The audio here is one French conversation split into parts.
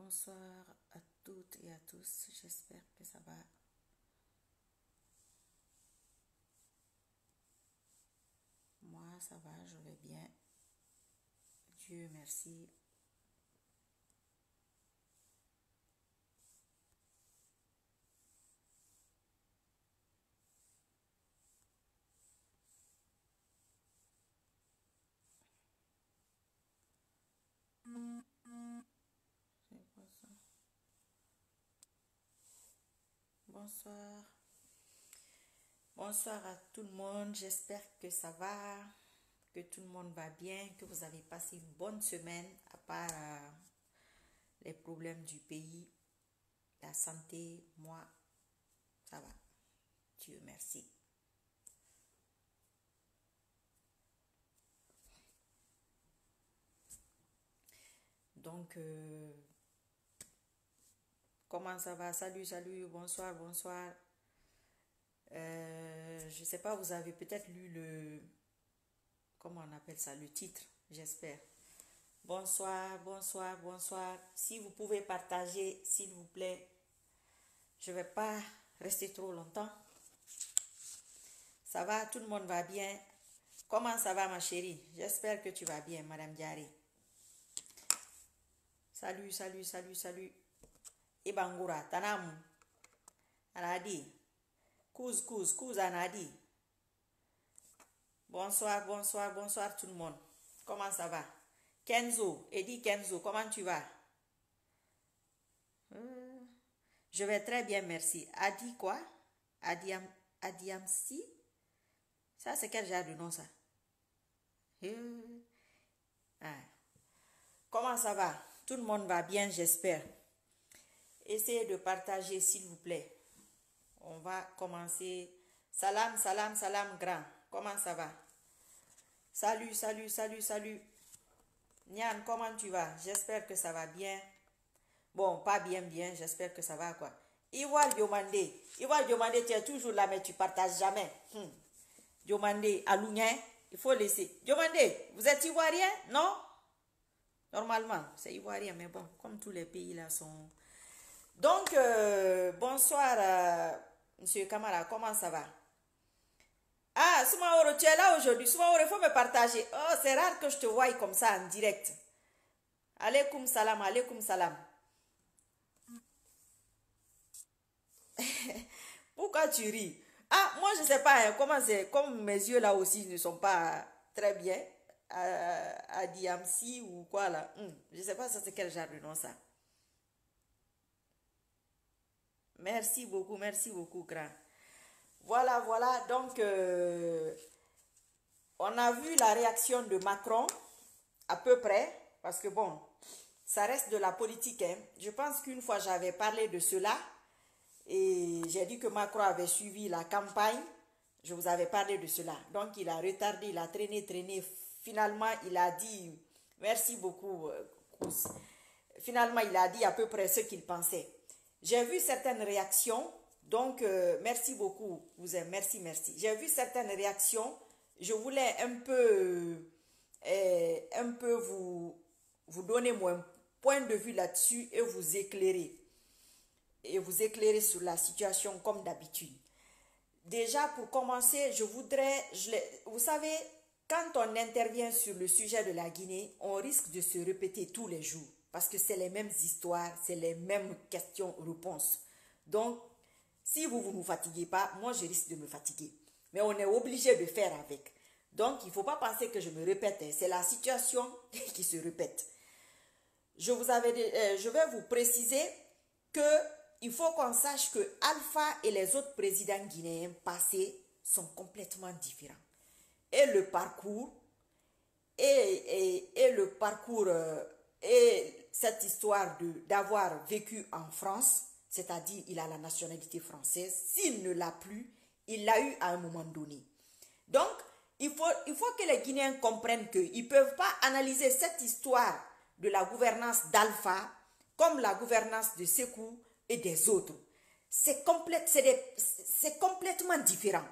Bonsoir à toutes et à tous, j'espère que ça va. Moi, ça va, je vais bien. Dieu merci. C'est quoi ça? Bonsoir. Bonsoir à tout le monde, j'espère que ça va, que tout le monde va bien, que vous avez passé une bonne semaine, à part les problèmes du pays, la santé, moi, ça va. Dieu merci. Donc, comment ça va? Salut, salut, bonsoir, bonsoir. Je ne sais pas, vous avez peut-être lu comment on appelle ça, le titre, j'espère. Bonsoir, bonsoir, bonsoir. Si vous pouvez partager, s'il vous plaît, je ne vais pas rester trop longtemps. Ça va, tout le monde va bien. Comment ça va, ma chérie? J'espère que tu vas bien, Madame Diaré. Salut, salut, salut, salut. Ibangura, Tanamu. Anadi. Kouz, Anadi. Bonsoir, bonsoir, bonsoir tout le monde. Comment ça va? Kenzo, Eddie Kenzo, comment tu vas? Je vais très bien, merci. Adi quoi? Adiamsi? Ça, c'est quel genre de nom, ça? Ah. Comment ça va? Tout le monde va bien, j'espère. Essayez de partager, s'il vous plaît. On va commencer. Salam, salam, salam, grand. Comment ça va? Salut, salut, salut, salut. Nyan, comment tu vas? J'espère que ça va bien. Bon, pas bien, bien. J'espère que ça va, quoi. Ivoire Diomandé. Ivoire Diomandé, tu es toujours là, mais tu partages jamais. Diomandé, Alounia, il faut laisser. Diomandé, vous êtes Ivoirien? Non? Normalement, c'est Ivoirien, mais bon, comme tous les pays là sont... Donc, bonsoir, Monsieur Kamara, comment ça va? Ah, Soumaoro, tu es là aujourd'hui. Soumaoro, il faut me partager. Oh, c'est rare que je te voie comme ça en direct. Alaykoum salam, alaykoum salam. Pourquoi tu ris? Ah, moi je sais pas hein, comment c'est. Comme mes yeux là aussi ne sont pas très bien. À Diamsi ou quoi là. Je sais pas ça c'est quel genre de nom ça. Merci beaucoup, grand. Voilà, voilà. Donc, on a vu la réaction de Macron, à peu près, parce que bon, ça reste de la politique. Hein. Je pense qu'une fois j'avais parlé de cela, et j'ai dit que Macron avait suivi la campagne, je vous avais parlé de cela. Donc, il a retardé, il a traîné. Finalement, il a dit, merci beaucoup, Kouz. Finalement, il a dit à peu près ce qu'il pensait. J'ai vu certaines réactions, donc merci beaucoup, Cousin, merci. J'ai vu certaines réactions, je voulais un peu vous donner mon point de vue là-dessus et vous éclairer. Et vous éclairer sur la situation comme d'habitude. Déjà, pour commencer, je voudrais, vous savez, quand on intervient sur le sujet de la Guinée, on risque de se répéter tous les jours. Parce que c'est les mêmes histoires, c'est les mêmes questions-réponses. Donc, si vous ne vous fatiguez pas, moi je risque de me fatiguer. Mais on est obligé de faire avec. Donc, il ne faut pas penser que je me répète. C'est la situation qui se répète. Je vais vous préciser qu'il faut qu'on sache que Alpha et les autres présidents guinéens passés sont complètement différents. Et le parcours, et cette histoire d'avoir vécu en France, c'est-à-dire il a la nationalité française, s'il ne l'a plus, il l'a eu à un moment donné. Donc, il faut que les Guinéens comprennent qu'ils ne peuvent pas analyser cette histoire de la gouvernance d'Alpha comme la gouvernance de Sékou et des autres. C'est complètement différent.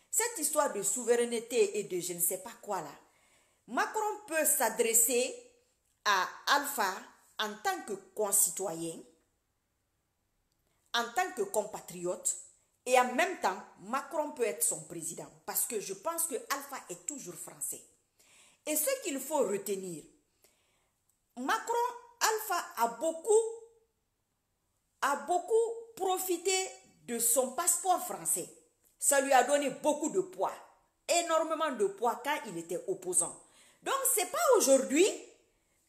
Cette histoire de souveraineté et de je ne sais pas quoi là, Macron peut s'adresser à Alpha en tant que concitoyen, en tant que compatriote, et en même temps, Macron peut être son président. Parce que je pense que Alpha est toujours français. Et ce qu'il faut retenir, Macron, Alpha a beaucoup profité de son passeport français. Ça lui a donné beaucoup de poids, énormément de poids quand il était opposant. Donc, ce n'est pas aujourd'hui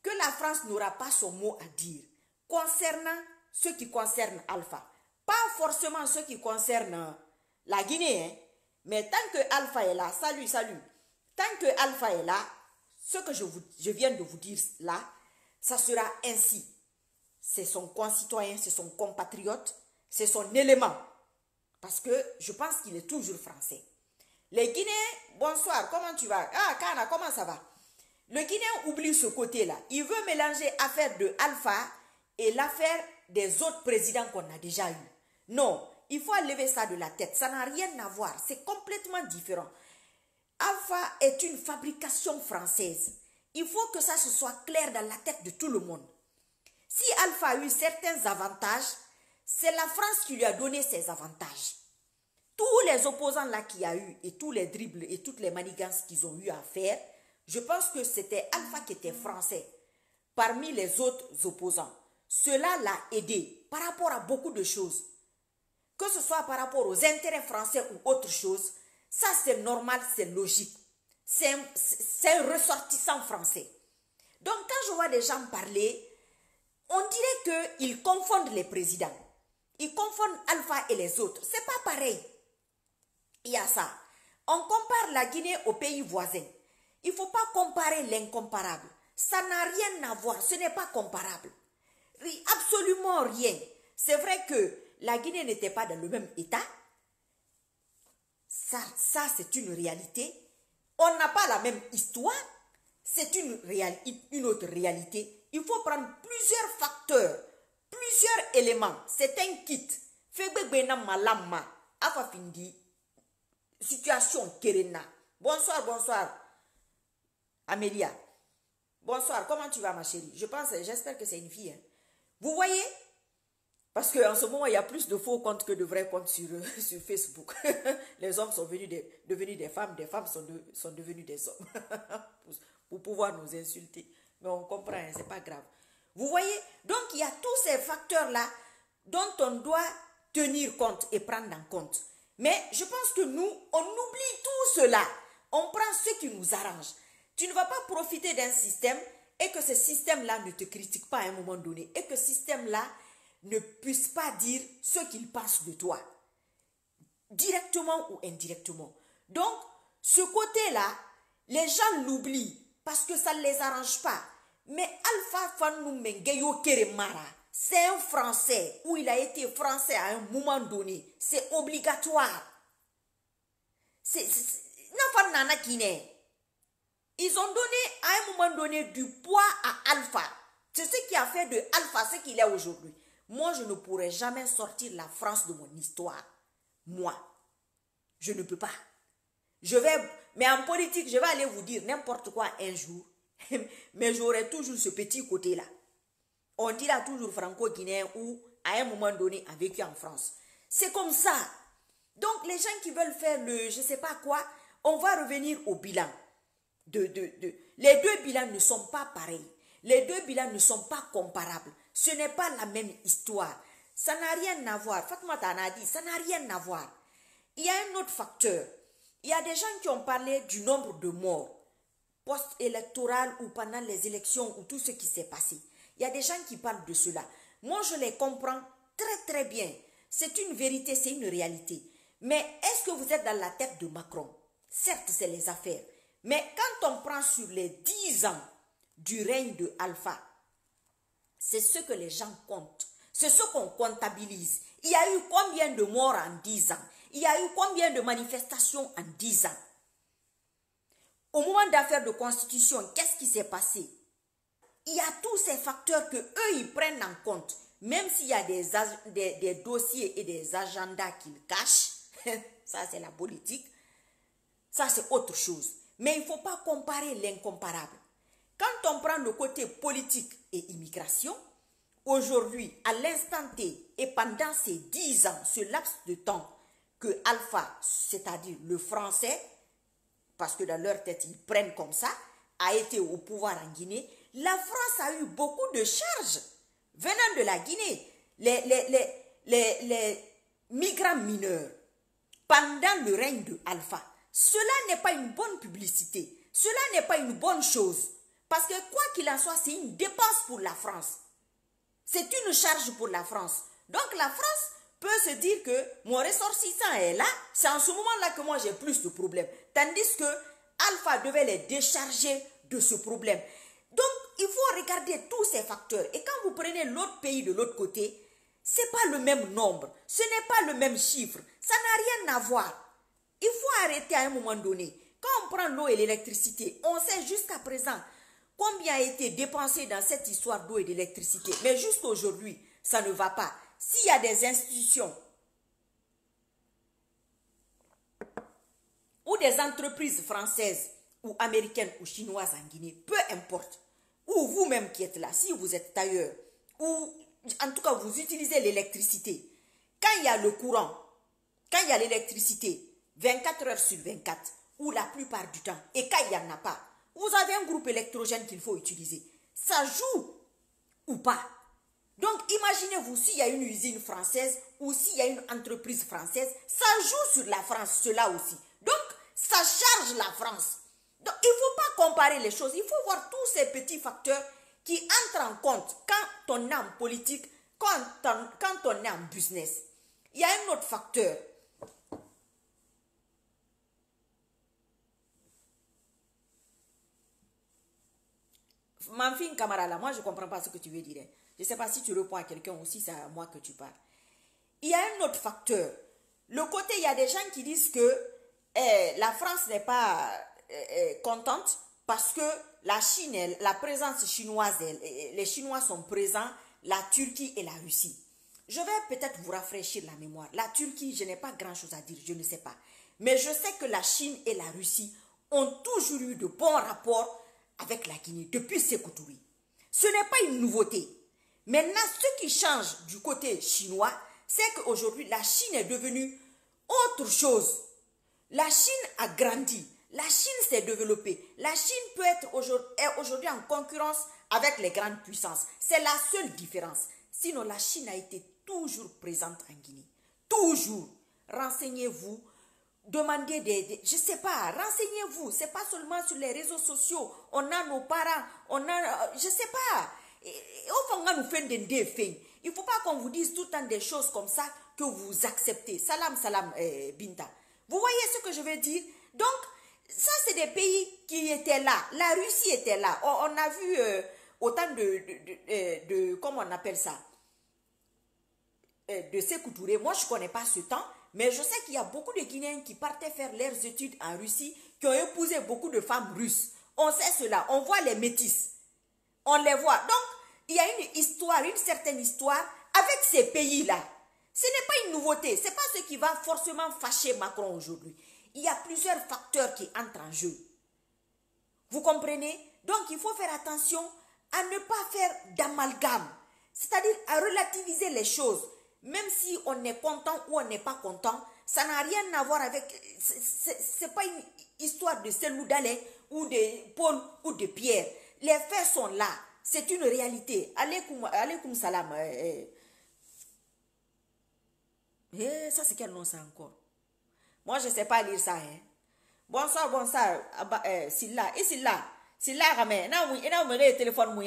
que la France n'aura pas son mot à dire concernant ce qui concerne Alpha. Pas forcément ce qui concerne la Guinée, hein. Mais tant que Alpha est là, salut, tant que Alpha est là, ce que je viens de vous dire là, ça sera ainsi. C'est son concitoyen, c'est son compatriote, c'est son élément. Parce que je pense qu'il est toujours français. Les Guinéens, bonsoir, comment tu vas? Ah, Kana, comment ça va? Le Guinéen oublie ce côté-là. Il veut mélanger l'affaire de Alpha et l'affaire des autres présidents qu'on a déjà eus. Non, il faut enlever ça de la tête. Ça n'a rien à voir. C'est complètement différent. Alpha est une fabrication française. Il faut que ça se soit clair dans la tête de tout le monde. Si Alpha a eu certains avantages, c'est la France qui lui a donné ces avantages. Tous les opposants là qu'il y a eu et tous les dribbles et toutes les manigances qu'ils ont eu à faire, je pense que c'était Alpha qui était français parmi les autres opposants. Cela l'a aidé par rapport à beaucoup de choses. Que ce soit par rapport aux intérêts français ou autre chose, ça c'est normal, c'est logique. C'est un ressortissant français. Donc quand je vois des gens parler, on dirait qu'ils confondent les présidents. Ils confondent Alpha et les autres. C'est pas pareil. Il y a ça. On compare la Guinée aux pays voisins. Il ne faut pas comparer l'incomparable. Ça n'a rien à voir. Ce n'est pas comparable. Absolument rien. C'est vrai que la Guinée n'était pas dans le même état. Ça c'est une réalité. On n'a pas la même histoire. C'est une autre réalité. Il faut prendre plusieurs facteurs, plusieurs éléments. C'est un kit. Situation Kerena. Bonsoir. Amélia. Bonsoir, comment tu vas ma chérie? J'espère que c'est une fille. Hein. Vous voyez? Parce qu'en ce moment, il y a plus de faux comptes que de vrais comptes sur Facebook. Les hommes sont devenus des femmes sont devenus des hommes. pour pouvoir nous insulter. Mais on comprend, hein, c'est pas grave. Vous voyez? Donc, il y a tous ces facteurs-là dont on doit tenir compte et prendre en compte. Mais je pense que nous, on oublie tout cela. On prend ce qui nous arrange. Tu ne vas pas profiter d'un système et que ce système-là ne te critique pas à un moment donné. Et que ce système-là ne puisse pas dire ce qu'il pense de toi. Directement ou indirectement. Donc, ce côté-là, les gens l'oublient parce que ça ne les arrange pas. Mais Alpha Fanou Mengeyo Keremara, c'est un Français où il a été français à un moment donné. C'est obligatoire. Ils ont donné à un moment donné du poids à Alpha. C'est ce qui a fait de Alpha ce qu'il est aujourd'hui. Moi, je ne pourrai jamais sortir la France de mon histoire. Moi, je ne peux pas. Mais en politique, je vais aller vous dire n'importe quoi un jour. Mais j'aurai toujours ce petit côté-là. On dira toujours franco-guinéen ou à un moment donné a vécu en France. C'est comme ça. Donc les gens qui veulent faire le je ne sais pas quoi, on va revenir au bilan. Les deux bilans ne sont pas pareils. Les deux bilans ne sont pas comparables. Ce n'est pas la même histoire. Ça n'a rien à voir. Fatma Tana dit, ça n'a rien à voir. Il y a un autre facteur. Il y a des gens qui ont parlé du nombre de morts post-électoral ou pendant les élections ou tout ce qui s'est passé. Il y a des gens qui parlent de cela. Moi, je les comprends très très bien. C'est une vérité, c'est une réalité. Mais est-ce que vous êtes dans la tête de Macron? Certes, c'est les affaires. Mais quand on prend sur les 10 ans du règne de Alpha, c'est ce que les gens comptent. C'est ce qu'on comptabilise. Il y a eu combien de morts en 10 ans? Il y a eu combien de manifestations en 10 ans? Au moment d'affaires de constitution, qu'est-ce qui s'est passé? Il y a tous ces facteurs que eux ils prennent en compte. Même s'il y a des dossiers et des agendas qu'ils cachent, ça c'est la politique, ça c'est autre chose. Mais il ne faut pas comparer l'incomparable. Quand on prend le côté politique et immigration, aujourd'hui, à l'instant T, et pendant ces 10 ans, ce laps de temps, que Alpha, c'est-à-dire le français, parce que dans leur tête, ils prennent comme ça, a été au pouvoir en Guinée, la France a eu beaucoup de charges venant de la Guinée. Les migrants mineurs, pendant le règne de Alpha, cela n'est pas une bonne publicité. Cela n'est pas une bonne chose. Parce que quoi qu'il en soit, c'est une dépense pour la France. C'est une charge pour la France. Donc la France peut se dire que mon ressortissant est là, c'est en ce moment-là que moi j'ai plus de problèmes. Tandis que Alpha devait les décharger de ce problème. Donc il faut regarder tous ces facteurs. Et quand vous prenez l'autre pays de l'autre côté, ce n'est pas le même nombre, ce n'est pas le même chiffre, ça n'a rien à voir. Il faut arrêter à un moment donné. Quand on prend l'eau et l'électricité, on sait jusqu'à présent combien a été dépensé dans cette histoire d'eau et d'électricité. Mais jusqu'à aujourd'hui, ça ne va pas. S'il y a des institutions ou des entreprises françaises ou américaines ou chinoises en Guinée, peu importe, ou vous-même qui êtes là, si vous êtes ailleurs, ou en tout cas vous utilisez l'électricité, quand il y a le courant, quand il y a l'électricité, 24 heures sur 24, ou la plupart du temps, et quand il n'y en a pas, vous avez un groupe électrogène qu'il faut utiliser. Ça joue ou pas? Donc imaginez-vous s'il y a une usine française ou s'il y a une entreprise française, ça joue sur la France, cela aussi. Donc ça charge la France. Donc il ne faut pas comparer les choses, il faut voir tous ces petits facteurs qui entrent en compte quand on est en politique, quand on est en business. Il y a un autre facteur. Manfin Camara, là, moi je ne comprends pas ce que tu veux dire. Je ne sais pas si tu réponds à quelqu'un ou si c'est à moi que tu parles. Il y a un autre facteur. Le côté, il y a des gens qui disent que la France n'est pas contente parce que la Chine, la présence chinoise, les Chinois sont présents, la Turquie et la Russie. Je vais peut-être vous rafraîchir la mémoire. La Turquie, je n'ai pas grand-chose à dire, je ne sais pas. Mais je sais que la Chine et la Russie ont toujours eu de bons rapports avec la Guinée depuis Sékou Touré. Ce n'est pas une nouveauté. Maintenant, ce qui change du côté chinois, c'est qu'aujourd'hui, la Chine est devenue autre chose. La Chine a grandi. La Chine s'est développée. La Chine peut être aujourd'hui en concurrence avec les grandes puissances. C'est la seule différence. Sinon, la Chine a été toujours présente en Guinée. Toujours. Renseignez-vous. Demandez je ne sais pas, renseignez-vous. Ce n'est pas seulement sur les réseaux sociaux. On a nos parents, on a, je ne sais pas. Il ne faut pas qu'on vous dise tout le temps des choses comme ça que vous acceptez. Salam, salam, Binta. Vous voyez ce que je veux dire? Donc, ça, c'est des pays qui étaient là. La Russie était là. On a vu autant comment on appelle ça? De Sékou Touré. Moi, je ne connais pas ce temps, mais je sais qu'il y a beaucoup de Guinéens qui partaient faire leurs études en Russie, qui ont épousé beaucoup de femmes russes. On sait cela. On voit les métis. On les voit. Donc, il y a une histoire, une certaine histoire avec ces pays-là. Ce n'est pas une nouveauté. Ce n'est pas ce qui va forcément fâcher Macron aujourd'hui. Il y a plusieurs facteurs qui entrent en jeu. Vous comprenez? Donc, il faut faire attention à ne pas faire d'amalgame. C'est-à-dire à relativiser les choses. Même si on est content ou on n'est pas content, ça n'a rien à voir avec... Ce n'est pas une histoire de Selou Dalé ou de Paul ou de Pierre. Les faits sont là. C'est une réalité. Alaykoum salam. Ça, c'est quel nom ça encore? Moi, je ne sais pas lire ça. Bonsoir. Silla. Et Silla. Silla, téléphone,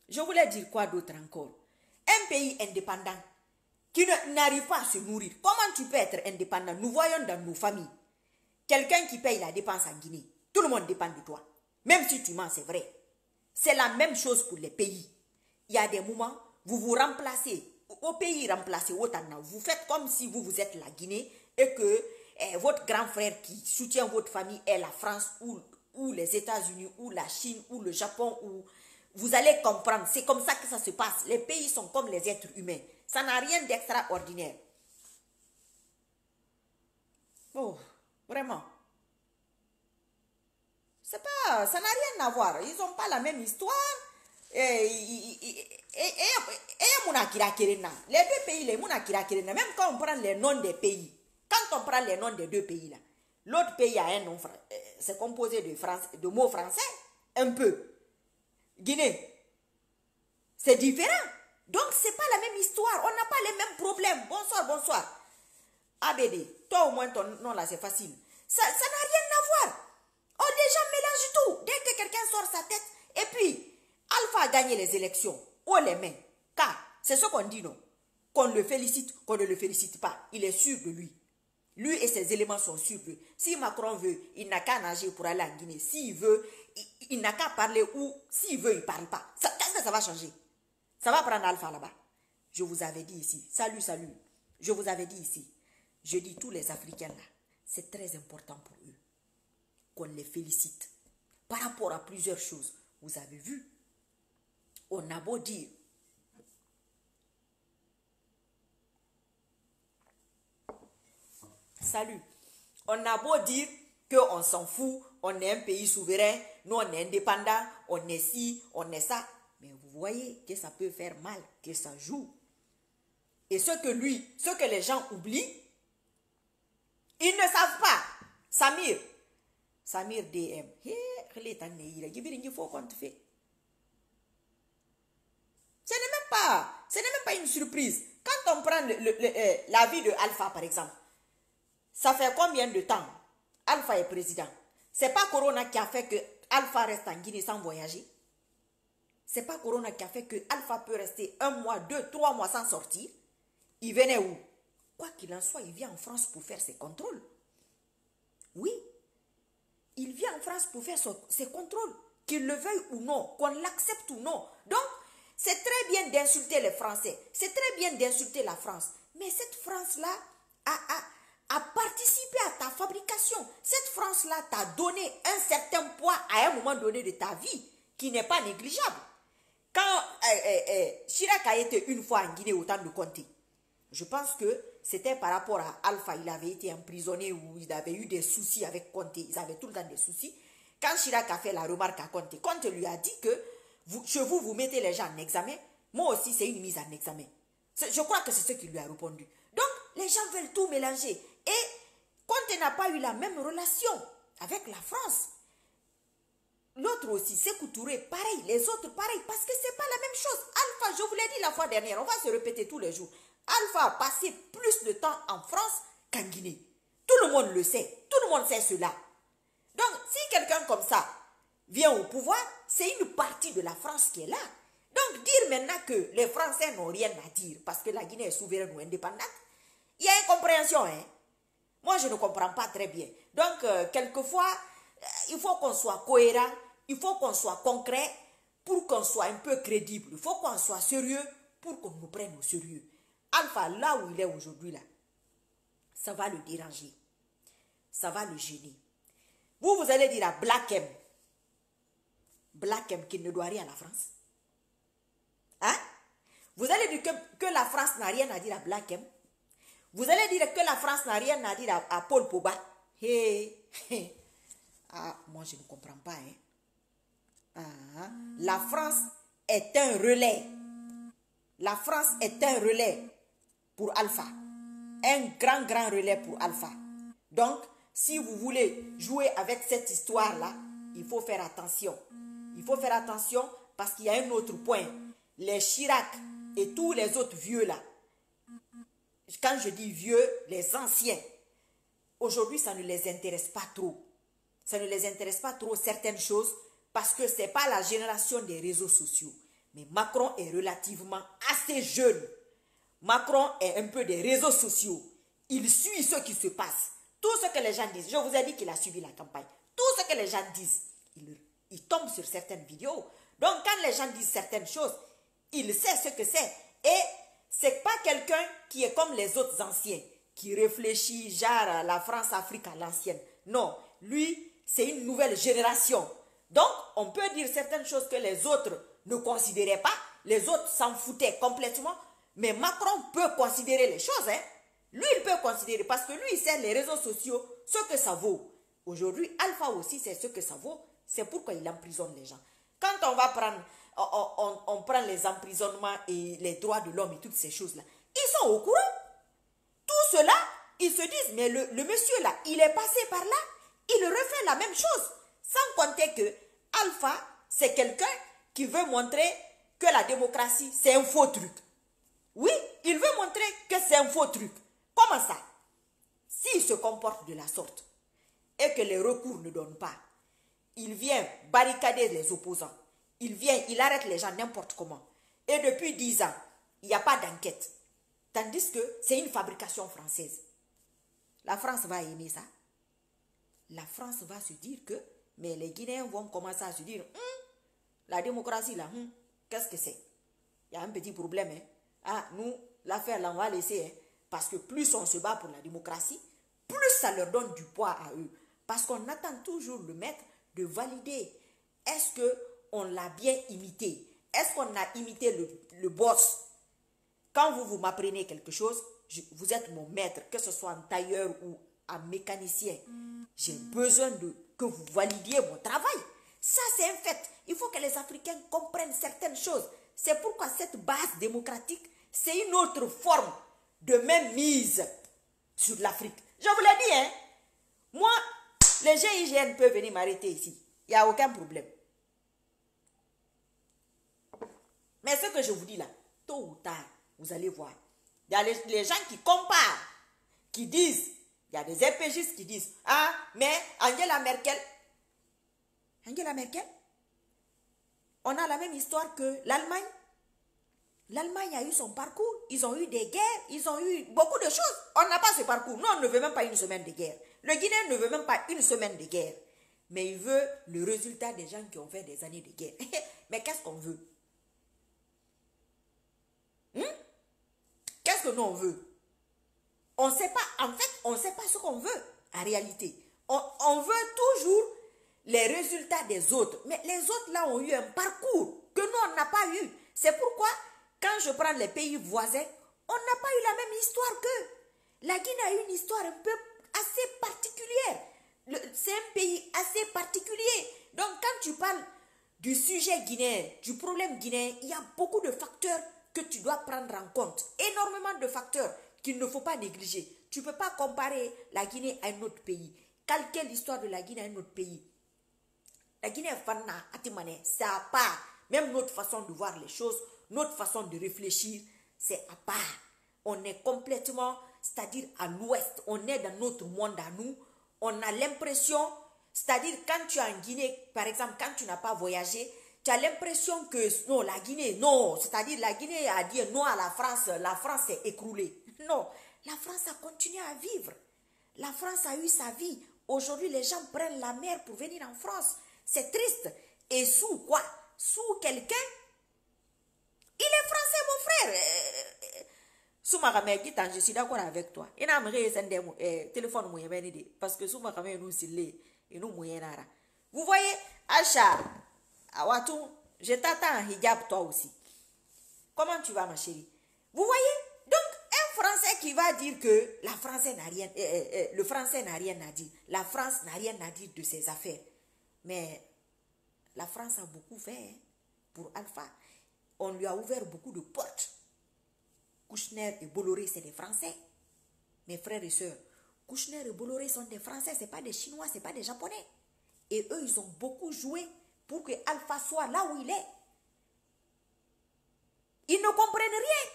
je voulais dire quoi d'autre encore? Un pays indépendant qui n'arrive pas à se nourrir. Comment tu peux être indépendant? Nous voyons dans nos familles quelqu'un qui paye la dépense en Guinée. Tout le monde dépend de toi. Même si tu mens, c'est vrai. C'est la même chose pour les pays. Il y a des moments, vous vous remplacez. Au pays remplacé, vous faites comme si vous êtes la Guinée et que votre grand frère qui soutient votre famille est la France ou les États-Unis ou la Chine ou le Japon ou... Vous allez comprendre, c'est comme ça que ça se passe. Les pays sont comme les êtres humains. Ça n'a rien d'extraordinaire. Oh, vraiment. C'est pas, ça n'a rien à voir. Ils n'ont pas la même histoire. Les deux pays, même quand on prend les noms des pays, quand on prend les noms des deux pays là, l'autre pays a un nom, c'est composé de mots français, un peu. Guinée, c'est différent. Donc, c'est pas la même histoire. On n'a pas les mêmes problèmes. Bonsoir, bonsoir. ABD, toi au moins ton nom là, c'est facile. Ça n'a rien à voir. Oh, les gens mélangent tout. Dès que quelqu'un sort sa tête, et puis, Alpha a gagné les élections. Haut les mains. Car, c'est ce qu'on dit, non? Qu'on le félicite, qu'on ne le félicite pas. Il est sûr de lui. Lui et ses éléments sont sûrs de lui. Si Macron veut, il n'a qu'à nager pour aller en Guinée. S'il veut, il n'a qu'à parler ou s'il veut, il ne parle pas. Qu'est-ce que ça va changer? Ça va prendre Alpha là-bas. Je vous avais dit ici. Salut, salut. Je vous avais dit ici. Je dis tous les Africains là, c'est très important pour eux qu'on les félicite par rapport à plusieurs choses. Vous avez vu, on a beau dire salut, on a beau dire qu'on s'en fout, on est un pays souverain, nous on est indépendant, on est ci, on est ça, mais vous voyez que ça peut faire mal, que ça joue. Et ce que les gens oublient, ils ne savent pas. Samir DM. Il faut qu'on te fait. Ce n'est même pas une surprise. Quand on prend la vie de Alpha, par exemple, ça fait combien de temps Alpha est président? C'est pas Corona qui a fait que Alpha reste en Guinée sans voyager. C'est pas Corona qui a fait que Alpha peut rester 1 mois, 2, 3 mois sans sortir. Il venait où? Quoi qu'il en soit, il vient en France pour faire ses contrôles. Oui, il vient en France pour faire ses contrôles, qu'il le veuille ou non, qu'on l'accepte ou non. Donc, c'est très bien d'insulter les Français, c'est très bien d'insulter la France, mais cette France-là a participé à ta fabrication. Cette France-là t'a donné un certain poids à un moment donné de ta vie, qui n'est pas négligeable. Quand Chirac a été une fois en Guinée au temps de Conté, je pense que c'était par rapport à Alpha, il avait été emprisonné ou il avait eu des soucis avec Conté, ils avaient tout le temps des soucis. Quand Chirac a fait la remarque à Conté, Conté lui a dit que chez vous, vous mettez les gens en examen, moi aussi c'est une mise en examen. Je crois que c'est ce qu'il lui a répondu. Donc, les gens veulent tout mélanger. Et Conté n'a pas eu la même relation avec la France. L'autre aussi, Sékou Touré, pareil, les autres, pareil, parce que c'est pas la même chose. Alpha, je vous l'ai dit la fois dernière, on va se répéter tous les jours. Alpha a passé plus de temps en France qu'en Guinée. Tout le monde le sait. Tout le monde sait cela. Donc, si quelqu'un comme ça vient au pouvoir, c'est une partie de la France qui est là. Donc, dire maintenant que les Français n'ont rien à dire parce que la Guinée est souveraine ou indépendante, il y a incompréhension, hein. Moi, je ne comprends pas très bien. Donc, quelquefois, il faut qu'on soit cohérent, il faut qu'on soit concret pour qu'on soit un peu crédible. Il faut qu'on soit sérieux pour qu'on nous prenne au sérieux. Alpha, là où il est aujourd'hui, là, ça va le déranger. Ça va le gêner. Vous allez dire à Black M qu'il ne doit rien à la France. Hein? Vous allez dire que la France n'a rien à dire à Black M. Vous allez dire que la France n'a rien à dire à Paul Pogba. Ah, moi je ne comprends pas. Hein? La France est un relais. La France est un relais pour Alpha. Un grand relais pour Alpha. Donc, si vous voulez jouer avec cette histoire-là, il faut faire attention. Il faut faire attention parce qu'il y a un autre point. Les Chirac et tous les autres vieux là, quand je dis vieux, les anciens, aujourd'hui ça ne les intéresse pas trop. Ça ne les intéresse pas trop certaines choses parce que ce n'est pas la génération des réseaux sociaux. Mais Macron est relativement assez jeune. Macron est un peu des réseaux sociaux. Il suit ce qui se passe. Tout ce que les gens disent. Je vous ai dit qu'il a suivi la campagne. Tout ce que les gens disent, il tombe sur certaines vidéos. Donc quand les gens disent certaines choses, il sait ce que c'est. Et c'est pas quelqu'un qui est comme les autres anciens, qui réfléchit genre la France-Afrique à l'ancienne. Non, lui, c'est une nouvelle génération. Donc, on peut dire certaines choses que les autres ne considéraient pas, les autres s'en foutaient complètement, mais Macron peut considérer les choses, hein. Lui, il peut considérer, parce que lui, il sait les réseaux sociaux, ce que ça vaut. Aujourd'hui, Alpha aussi sait ce que ça vaut, c'est pourquoi il emprisonne les gens. Quand on va prendre, on prend les emprisonnements et les droits de l'homme et toutes ces choses-là, ils sont au courant. Tout cela, ils se disent, mais le monsieur là, il est passé par là, il refait la même chose. Sans compter que Alpha, c'est quelqu'un qui veut montrer que la démocratie, c'est un faux truc. Oui, il veut montrer que c'est un faux truc. Comment ça? S'il se comporte de la sorte et que les recours ne donnent pas, il vient barricader les opposants. Il arrête les gens n'importe comment. Et depuis 10 ans, il n'y a pas d'enquête. Tandis que c'est une fabrication française. La France va aimer ça. La France va se dire que, mais les Guinéens vont commencer à se dire, la démocratie là, qu'est-ce que c'est? Il y a un petit problème. Hein? Ah, nous, l'affaire là, on va laisser. Hein? Parce que plus on se bat pour la démocratie, plus ça leur donne du poids à eux. Parce qu'on attend toujours le maître de valider. Est-ce qu'on l'a bien imité? Est-ce qu'on a imité le boss? Quand vous m'apprenez quelque chose, vous êtes mon maître, que ce soit un tailleur ou un mécanicien. J'ai besoin que vous validiez mon travail. Ça, c'est un fait. Il faut que les Africains comprennent certaines choses. C'est pourquoi cette base démocratique, c'est une autre forme de même mise sur l'Afrique. Je vous l'ai dit, hein. Moi, les GIGN peuvent venir m'arrêter ici. Il n'y a aucun problème. Mais ce que je vous dis là, tôt ou tard, vous allez voir. Il y a les gens qui comparent, qui disent, il y a des épégistes qui disent, ah, mais Angela Merkel, on a la même histoire que l'Allemagne. L'Allemagne a eu son parcours, ils ont eu des guerres, ils ont eu beaucoup de choses. On n'a pas ce parcours. Nous, on ne veut même pas une semaine de guerre. Le Guinéen ne veut même pas une semaine de guerre. Mais il veut le résultat des gens qui ont fait des années de guerre. Mais qu'est-ce qu'on veut? Qu'est-ce que nous on veut? On ne sait pas, en fait, on ne sait pas ce qu'on veut, en réalité. On veut toujours les résultats des autres. Mais les autres, là, ont eu un parcours que nous, on n'a pas eu. C'est pourquoi, quand je prends les pays voisins, on n'a pas eu la même histoire qu'eux. La Guinée a eu une histoire un peu assez particulière. C'est un pays assez particulier. Donc, quand tu parles du sujet guinéen, du problème guinéen, il y a beaucoup de facteurs que tu dois prendre en compte. Énormément de facteurs qu'il ne faut pas négliger. Tu ne peux pas comparer la Guinée à un autre pays. Calquer l'histoire de la Guinée à un autre pays. La Guinée c'est à part. Même notre façon de voir les choses, notre façon de réfléchir, c'est à part. On est complètement, c'est-à-dire à l'ouest. On est dans notre monde à nous. On a l'impression, c'est-à-dire quand tu es en Guinée, par exemple, quand tu n'as pas voyagé, tu as l'impression que non, la Guinée, non, c'est-à-dire la Guinée a dit non à la France s'est écroulée. Non, la France a continué à vivre. La France a eu sa vie. Aujourd'hui, les gens prennent la mer pour venir en France. C'est triste. Et sous quoi? Sous quelqu'un? Il est français, mon frère. Soumarame, je suis d'accord avec toi. Il a un téléphone moyen parce que Soumarame nous c'est et nous moyenara. Vous voyez, Acha, Awatou, je t'attends en hijab toi aussi. Comment tu vas, ma chérie? Vous voyez? Donc, un Français qui va dire que la Français n'a rien, le Français n'a rien à dire. La France n'a rien à dire de ses affaires. Mais la France a beaucoup fait hein, pour Alpha. On lui a ouvert beaucoup de portes. Kouchner et Bolloré, c'est des Français. Mes frères et sœurs, Kouchner et Bolloré sont des Français, ce n'est pas des Chinois, ce n'est pas des Japonais. Et eux, ils ont beaucoup joué pour que Alpha soit là où il est. Ils ne comprennent rien.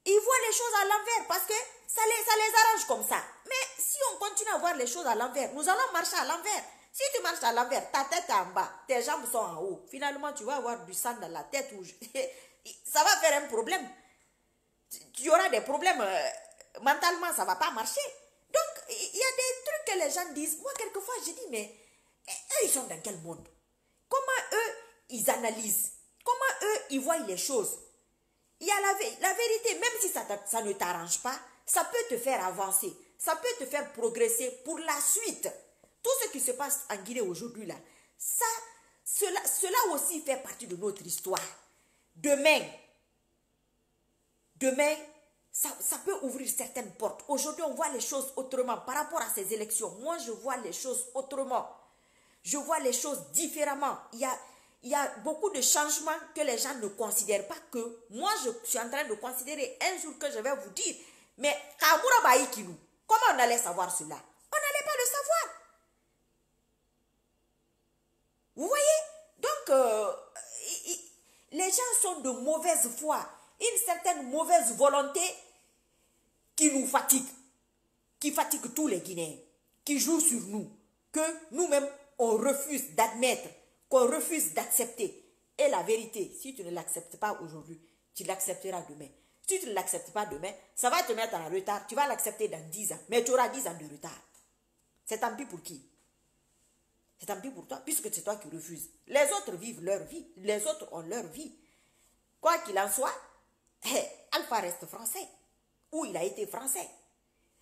Ils voient les choses à l'envers parce que ça les arrange comme ça. Mais si on continue à voir les choses à l'envers, nous allons marcher à l'envers. Si tu marches à l'envers, ta tête est en bas, tes jambes sont en haut. Finalement, tu vas avoir du sang dans la tête. Ça va faire un problème. Tu auras des problèmes. Mentalement, ça ne va pas marcher. Donc, il y a des trucs que les gens disent. Moi, quelquefois, je dis, mais eux, ils sont dans quel monde? Comment eux, ils analysent? Comment eux, ils voient les choses? Il y a la vérité, même si ça ne t'arrange pas, ça peut te faire avancer. Ça peut te faire progresser pour la suite. Tout ce qui se passe en Guinée aujourd'hui, là, cela aussi fait partie de notre histoire. Demain, ça peut ouvrir certaines portes. Aujourd'hui, on voit les choses autrement par rapport à ces élections. Moi, je vois les choses autrement. Je vois les choses différemment. Il y a beaucoup de changements que les gens ne considèrent pas, que moi je suis en train de considérer un jour que je vais vous dire. Mais Kamura Baïkinou, comment on allait savoir cela? On n'allait pas le savoir. Vous voyez? Donc, les gens sont de mauvaise foi, une certaine mauvaise volonté qui nous fatigue, qui fatigue tous les Guinéens, qui joue sur nous, que nous-mêmes, on refuse d'admettre, qu'on refuse d'accepter. Et la vérité, si tu ne l'acceptes pas aujourd'hui, tu l'accepteras demain. Si tu ne l'acceptes pas demain, ça va te mettre en retard. Tu vas l'accepter dans 10 ans, mais tu auras 10 ans de retard. C'est tant pis pour qui? C'est tant pis pour toi, puisque c'est toi qui refuses. Les autres vivent leur vie, les autres ont leur vie. Quoi qu'il en soit, Alpha reste français, ou il a été français.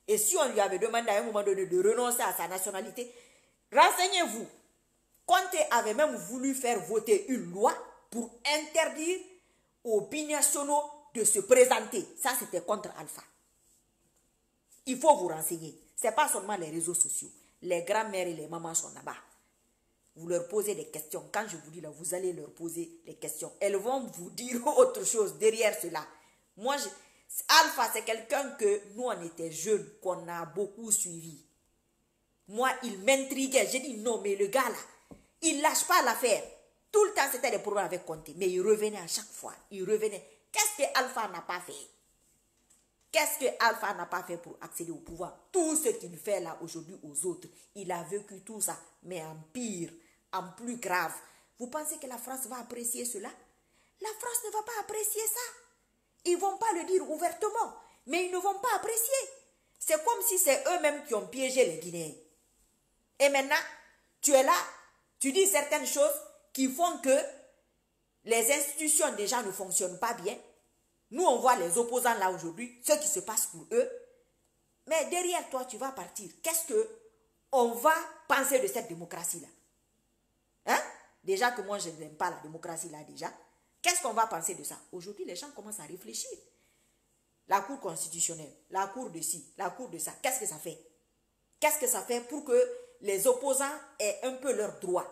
Et si on lui avait demandé à un moment donné de renoncer à sa nationalité, renseignez-vous. Conté avait même voulu faire voter une loi pour interdire aux binationaux de se présenter. Ça, c'était contre Alpha. Il faut vous renseigner. Ce n'est pas seulement les réseaux sociaux. Les grands-mères et les mamans sont là-bas. Vous leur posez des questions. Quand je vous dis là, vous allez leur poser les questions. Elles vont vous dire autre chose derrière cela. Moi, Alpha, c'est quelqu'un que nous, on était jeunes, qu'on a beaucoup suivi. Moi, il m'intriguait. J'ai dit non, mais le gars là, il ne lâche pas l'affaire. Tout le temps, c'était des problèmes avec Conté. Mais il revenait à chaque fois. Il revenait. Qu'est-ce que Alpha n'a pas fait? Qu'est-ce que Alpha n'a pas fait pour accéder au pouvoir? Tout ce qu'il fait là aujourd'hui aux autres, il a vécu tout ça, mais en pire, en plus grave. Vous pensez que la France va apprécier cela? La France ne va pas apprécier ça. Ils ne vont pas le dire ouvertement, mais ils ne vont pas apprécier. C'est comme si c'est eux-mêmes qui ont piégé les Guinéens. Et maintenant, tu es là, tu dis certaines choses qui font que les institutions déjà ne fonctionnent pas bien. Nous, on voit les opposants là aujourd'hui, ce qui se passe pour eux. Mais derrière toi, tu vas partir. Qu'est-ce qu'on va penser de cette démocratie-là? Hein? Déjà que moi, je n'aime pas la démocratie là déjà. Qu'est-ce qu'on va penser de ça? Aujourd'hui, les gens commencent à réfléchir. La Cour constitutionnelle, la Cour de ci, la Cour de ça, qu'est-ce que ça fait? Qu'est-ce que ça fait pour que les opposants aient un peu leurs droits?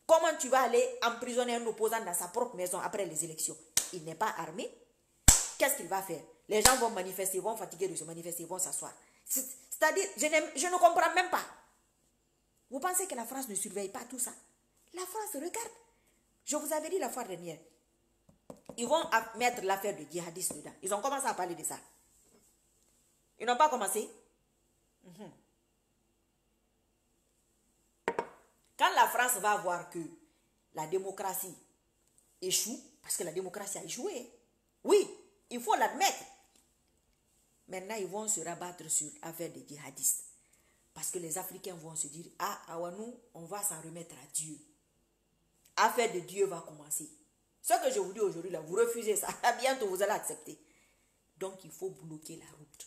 Comment tu vas aller emprisonner un opposant dans sa propre maison après les élections? Il n'est pas armé. Qu'est-ce qu'il va faire? Les gens vont manifester, vont fatiguer de se manifester, vont s'asseoir. C'est-à-dire, je ne comprends même pas. Vous pensez que la France ne surveille pas tout ça? La France regarde. Je vous avais dit la fois dernière, ils vont mettre l'affaire de djihadistes dedans. Ils ont commencé à parler de ça. Ils n'ont pas commencé? Quand la France va voir que la démocratie échoue, parce que la démocratie a échoué, oui, il faut l'admettre. Maintenant, ils vont se rabattre sur l'affaire des djihadistes. Parce que les Africains vont se dire, ah, nous, on va s'en remettre à Dieu. Affaire de Dieu va commencer. Ce que je vous dis aujourd'hui, là, vous refusez ça. Bientôt, vous allez accepter. Donc, il faut bloquer la route.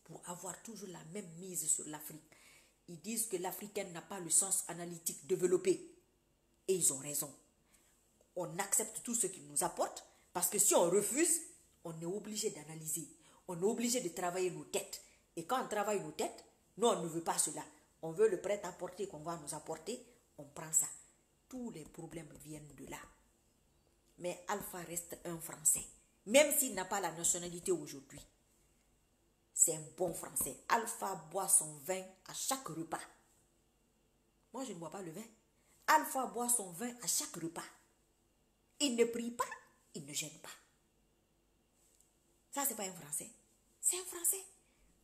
Pour avoir toujours la même mise sur l'Afrique. Ils disent que l'Africaine n'a pas le sens analytique développé. Et ils ont raison. On accepte tout ce qu'ils nous apportent. Parce que si on refuse, on est obligé d'analyser. On est obligé de travailler nos têtes. Et quand on travaille nos têtes, nous, on ne veut pas cela. On veut le prêt-à-porter qu'on va nous apporter. On prend ça. Tous les problèmes viennent de là. Mais Alpha reste un Français. Même s'il n'a pas la nationalité aujourd'hui. C'est un bon Français. Alpha boit son vin à chaque repas. Moi, je ne bois pas le vin. Alpha boit son vin à chaque repas. Il ne prie pas, il ne gêne pas. Ça, ce n'est pas un Français. C'est un Français.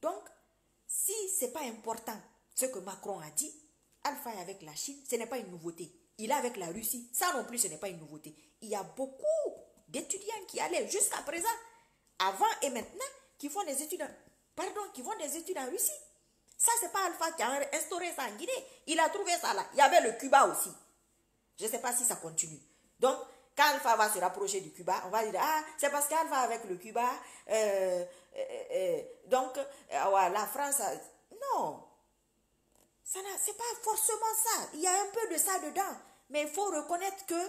Donc, si ce n'est pas important ce que Macron a dit, Alpha est avec la Chine, ce n'est pas une nouveauté. Il est avec la Russie, ça non plus, ce n'est pas une nouveauté. Il y a beaucoup d'étudiants qui allaient jusqu'à présent, avant et maintenant, qui font des études en Russie. Ça, ce n'est pas Alpha qui a instauré ça en Guinée. Il a trouvé ça là. Il y avait le Cuba aussi. Je ne sais pas si ça continue. Donc, quand Alpha va se rapprocher du Cuba, on va dire, ah, c'est parce qu'Alpha avec le Cuba, la France, non. Ce n'est pas forcément ça. Il y a un peu de ça dedans. Mais il faut reconnaître que,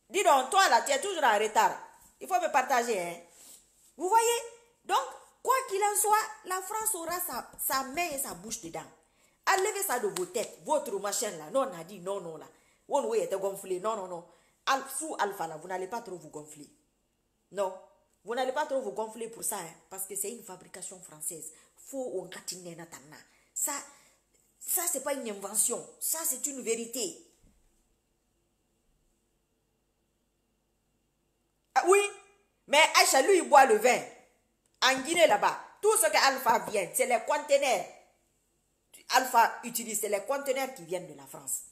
dis donc, toi là, tu es toujours en retard. Il faut me partager, hein. Vous voyez? Donc, quoi qu'il en soit, la France aura sa main et sa bouche dedans. Enlevez ça de vos têtes. Votre machin là. Non, on a dit non, non là. On était gonflé. Non, non, non. Sous Alpha là, vous n'allez pas trop vous gonfler. Non. Vous n'allez pas trop vous gonfler pour ça. Hein, parce que c'est une fabrication française. Ça, c'est pas une invention. Ça, c'est une vérité. Ah, oui. Mais Aïcha, lui, il boit le vin. En Guinée, là-bas, tout ce que Alpha vient, c'est les conteneurs. Alpha utilise, c'est les conteneurs qui viennent de la France.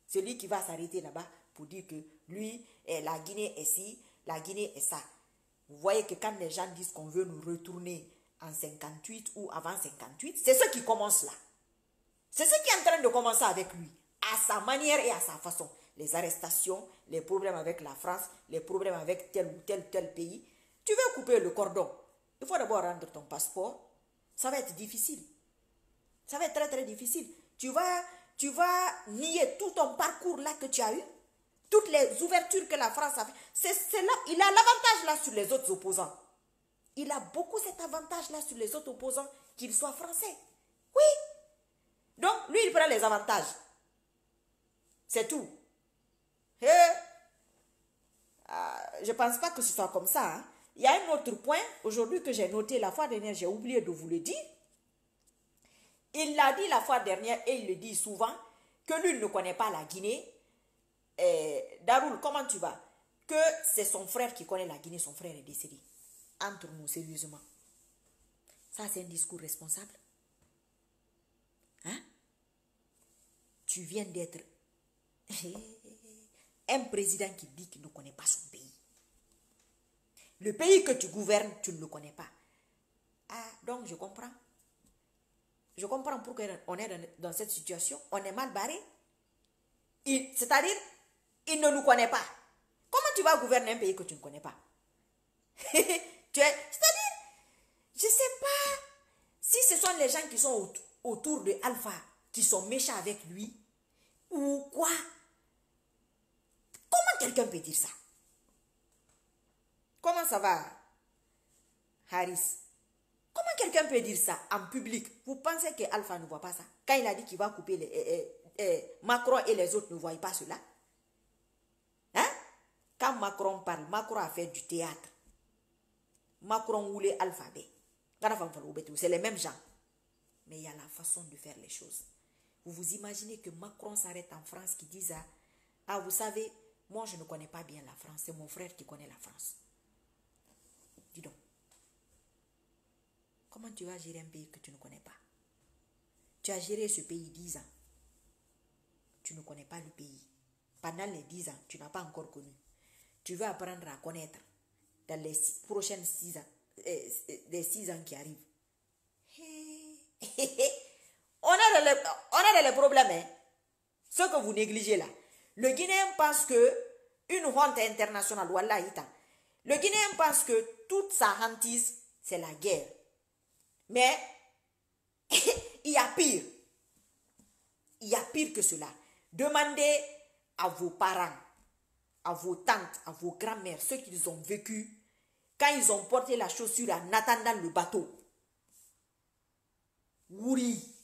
Celui qui va s'arrêter là-bas pour dire que lui, la Guinée est ci, la Guinée est ça. Vous voyez que quand les gens disent qu'on veut nous retourner en 58 ou avant 58, c'est ce qui commence là. C'est ce qui est en train de commencer avec lui, à sa manière et à sa façon. Les arrestations, les problèmes avec la France, les problèmes avec tel ou tel pays. Tu veux couper le cordon, il faut d'abord rendre ton passeport. Ça va être difficile. Ça va être très très difficile. Tu vas nier tout ton parcours là que tu as eu. Toutes les ouvertures que la France a fait. C'est là, il a l'avantage là sur les autres opposants. Il a beaucoup cet avantage là sur les autres opposants, qu'ils soient français. Oui. Donc, lui, il prend les avantages. C'est tout. Et, je ne pense pas que ce soit comme ça. Hein. Il y a un autre point, aujourd'hui, que j'ai noté la fois dernière, j'ai oublié de vous le dire. Il l'a dit la fois dernière et il le dit souvent, que lui ne connaît pas la Guinée. Daroul, comment tu vas? Que c'est son frère qui connaît la Guinée, son frère est décédé. Entre nous, sérieusement. Ça, c'est un discours responsable. Hein? Tu viens d'être un président qui dit qu'il ne connaît pas son pays. Le pays que tu gouvernes, tu ne le connais pas. Ah, donc je comprends. Je comprends pourquoi on est dans cette situation. On est mal barré. C'est-à-dire, il ne nous connaît pas. Comment tu vas gouverner un pays que tu ne connais pas? C'est-à-dire, je ne sais pas si ce sont les gens qui sont autour de Alpha qui sont méchants avec lui ou quoi. Comment quelqu'un peut dire ça? Comment ça va, Harris? Comment quelqu'un peut dire ça en public? Vous pensez que Alpha ne voit pas ça? Quand il a dit qu'il va couper Macron et les autres ne voient pas cela? Hein? Quand Macron parle, Macron a fait du théâtre. Macron ou l'alphabet. C'est les mêmes gens. Mais il y a la façon de faire les choses. Vous vous imaginez que Macron s'arrête en France qui dise ah, vous savez, moi je ne connais pas bien la France, c'est mon frère qui connaît la France. Dis donc. Comment tu vas gérer un pays que tu ne connais pas? Tu as géré ce pays 10 ans. Tu ne connais pas le pays. Pendant les 10 ans, tu n'as pas encore connu. Tu veux apprendre à connaître dans les prochaines 6 ans, les 6 ans qui arrivent. On a des problèmes. Hein? Ce que vous négligez là. Le Guinéen pense que une honte internationale, wallah, le Guinéen pense que toute sa hantise, c'est la guerre. Mais il y a pire. Il y a pire que cela. Demandez à vos parents, à vos tantes, à vos grands-mères, ceux qu'ils ont vécu, quand ils ont porté la chaussure en attendant le bateau. Wuri.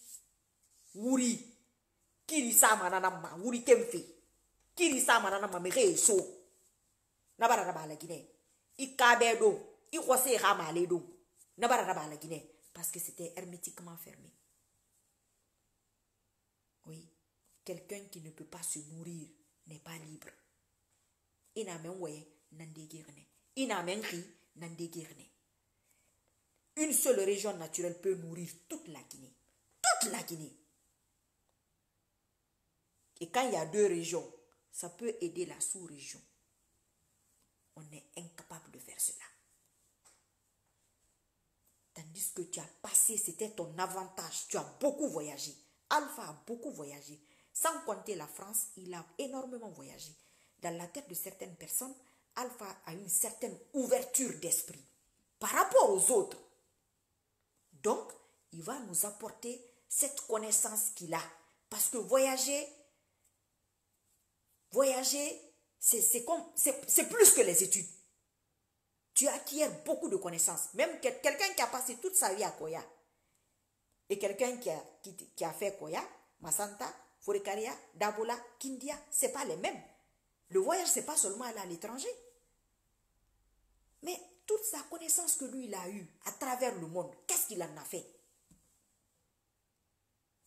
Kirisa mananama, wuri kemfe. Kirisa mananama mere so. Nabara naba la Guinée. I kabe do, i kwase ramale do. Nabara naba la Guinée. Parce que c'était hermétiquement fermé. Oui. Quelqu'un qui ne peut pas se nourrir n'est pas libre. Il n'a même ouais, n'andégirne. Il n'a même ri, n'andégirne. Une seule région naturelle peut nourrir toute la Guinée. Toute la Guinée. Et quand il y a 2 régions, ça peut aider la sous-région. On est incapable de faire cela. Tandis que tu as passé, c'était ton avantage. Tu as beaucoup voyagé. Alpha a beaucoup voyagé. Sans compter la France, il a énormément voyagé. Dans la tête de certaines personnes, Alpha a une certaine ouverture d'esprit par rapport aux autres. Donc, il va nous apporter cette connaissance qu'il a. Parce que voyager, c'est plus que les études. Tu acquiers beaucoup de connaissances. Même quelqu'un qui a passé toute sa vie à Koya, Et quelqu'un qui a fait Koya, Masanta, Forekaria, Dabola, Kindia, ce n'est pas les mêmes. Le voyage, ce n'est pas seulement aller à l'étranger. Mais toute sa connaissance que lui, il a eue à travers le monde, qu'est-ce qu'il en a fait?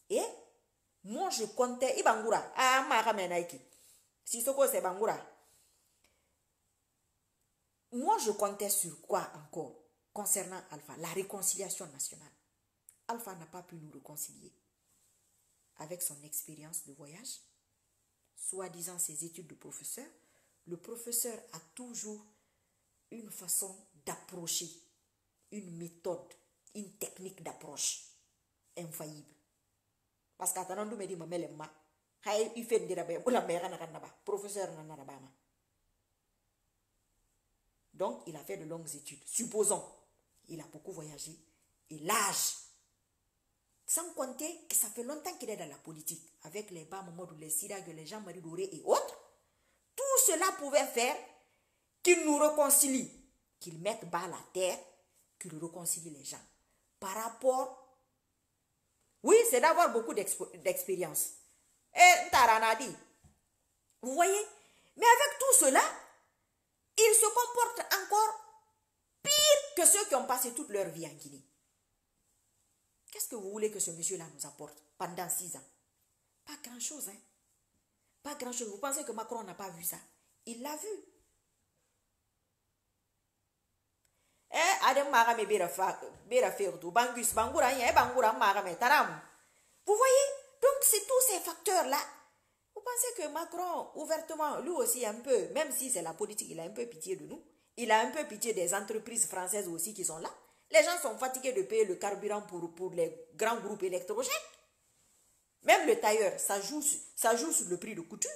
Et moi, je comptais, Ibangura, ah, Maramenaiki, Sissoko, c'est Bangura. Moi, je comptais sur quoi encore concernant Alpha? La réconciliation nationale. Alpha n'a pas pu nous réconcilier avec son expérience de voyage, soi-disant ses études de professeur. Le professeur a toujours une façon d'approcher, une méthode, une technique d'approche infaillible. Parce qu'à t'en me dit, il fait une professeur. Donc, il a fait de longues études. Supposons, il a beaucoup voyagé. Et l'âge, sans compter que ça fait longtemps qu'il est dans la politique, avec les Bamamadou, les Sirag, les Jean-Marie Doré et autres, tout cela pouvait faire qu'il nous réconcilie, qu'il mette bas à la terre, qu'il réconcilie les gens. Par rapport, oui, c'est d'avoir beaucoup d'expérience. Et Taranadi, vous voyez, mais avec tout cela, il se comporte encore pire que ceux qui ont passé toute leur vie en Guinée. Qu'est-ce que vous voulez que ce monsieur-là nous apporte pendant 6 ans? Pas grand-chose, hein? Pas grand-chose. Vous pensez que Macron n'a pas vu ça? Il l'a vu. Vous voyez? Donc, c'est tous ces facteurs-là. Vous pensez que Macron, ouvertement, lui aussi un peu, même si c'est la politique, il a un peu pitié de nous. Il a un peu pitié des entreprises françaises aussi qui sont là. Les gens sont fatigués de payer le carburant pour les grands groupes électrogènes. Même le tailleur, ça joue sur le prix de couture.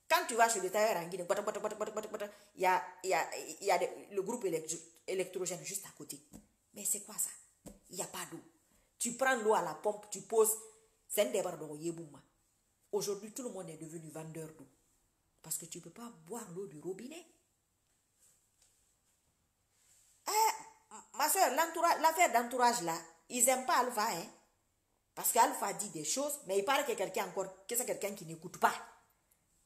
Quand tu vas chez le tailleur en Guinée, il y a le groupe électrogène juste à côté. Mais c'est quoi ça? Il n'y a pas d'eau. Tu prends l'eau à la pompe, tu poses. C'est un débat de Yebouma. Aujourd'hui, tout le monde est devenu vendeur d'eau. Parce que tu ne peux pas boire l'eau du robinet. Ma soeur, l'affaire d'entourage là, ils n'aiment pas Alpha, hein. Parce qu'Alpha dit des choses, mais il paraît que c'est quelqu'un qui n'écoute pas,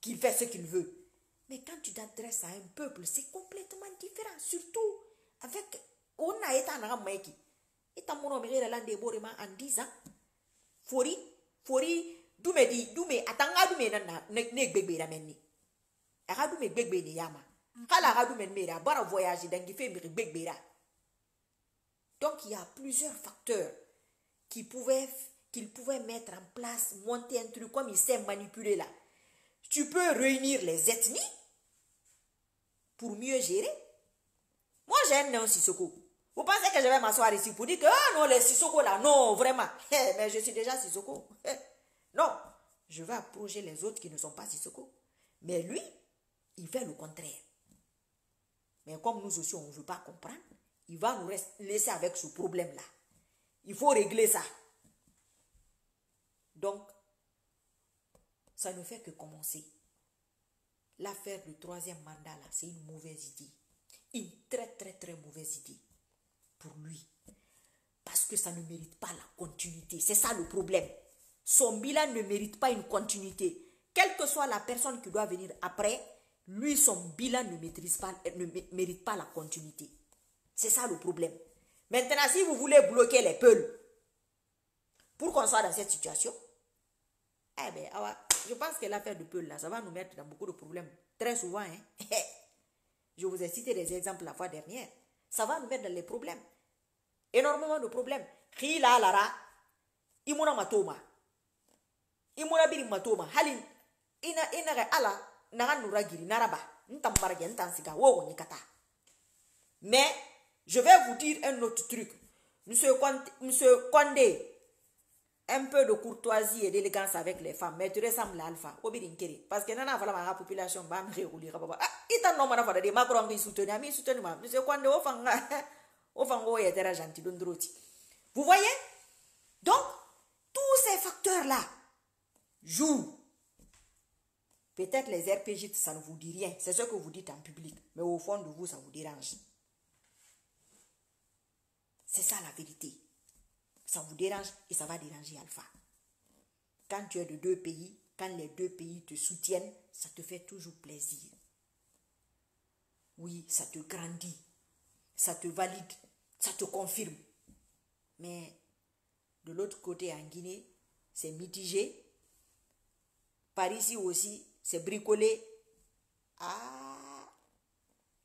qu'il fait ce qu'il veut. Mais quand tu t'adresses à un peuple, c'est complètement différent. Surtout avec. On a été en Amaïki. Et t'as mon nom, en 10 ans. Fori, Doume, attanga Doume ne bébé rameni. Aradoume bébé ni yama. Kala Aradoume mera, bara voyager dans qui fait bébé. Donc il y a plusieurs facteurs qu'il pouvait mettre en place, monter un truc comme il sait manipuler là. Tu peux réunir les ethnies pour mieux gérer. Moi j'ai un nom Sissoko. Vous pensez que je vais m'asseoir ici pour dire que non, les Sissoko là, non, vraiment. Mais je suis déjà Sissoko. Non, je vais approcher les autres qui ne sont pas Sissoko. Mais lui, il fait le contraire. Mais comme nous aussi, on ne veut pas comprendre, il va nous laisser avec ce problème-là. Il faut régler ça. Donc, ça ne fait que commencer. L'affaire du 3e mandat, là, c'est une mauvaise idée. Une très, très, très mauvaise idée pour lui. Parce que ça ne mérite pas la continuité. C'est ça le problème. Son bilan ne mérite pas une continuité. Quelle que soit la personne qui doit venir après, lui, son bilan ne mérite pas la continuité. C'est ça le problème. Maintenant, si vous voulez bloquer les peuples pour qu'on soit dans cette situation, eh bien, je pense que l'affaire du peul là, ça va nous mettre dans beaucoup de problèmes. Très souvent, hein. Je vous ai cité des exemples la fois dernière. Ça va nous mettre dans les problèmes. Énormément de problèmes. Khila lara, imuna matoma. Imuna biri matoma. Halin, ina ala, naranura giri, naraba. Ntambarage, ntansiga, wogo nikata. Mais, je vais vous dire un autre truc. Monsieur Condé, un peu de courtoisie et d'élégance avec les femmes, mais tu ressembles à Alpha. Parce que la population va me réouler. Il t'a nommé de Macron qui soutient, mais soutient moi. Monsieur Condé, gentil. Vous voyez? Donc, tous ces facteurs-là jouent. Peut-être les RPJ, ça ne vous dit rien. C'est ce que vous dites en public. Mais au fond de vous, ça vous dérange. C'est ça la vérité. Ça vous dérange et ça va déranger Alpha. Quand tu es de deux pays, quand les deux pays te soutiennent, ça te fait toujours plaisir. Oui, ça te grandit, ça te valide, ça te confirme. Mais de l'autre côté, en Guinée, c'est mitigé. Par ici aussi, c'est bricolé. Ah,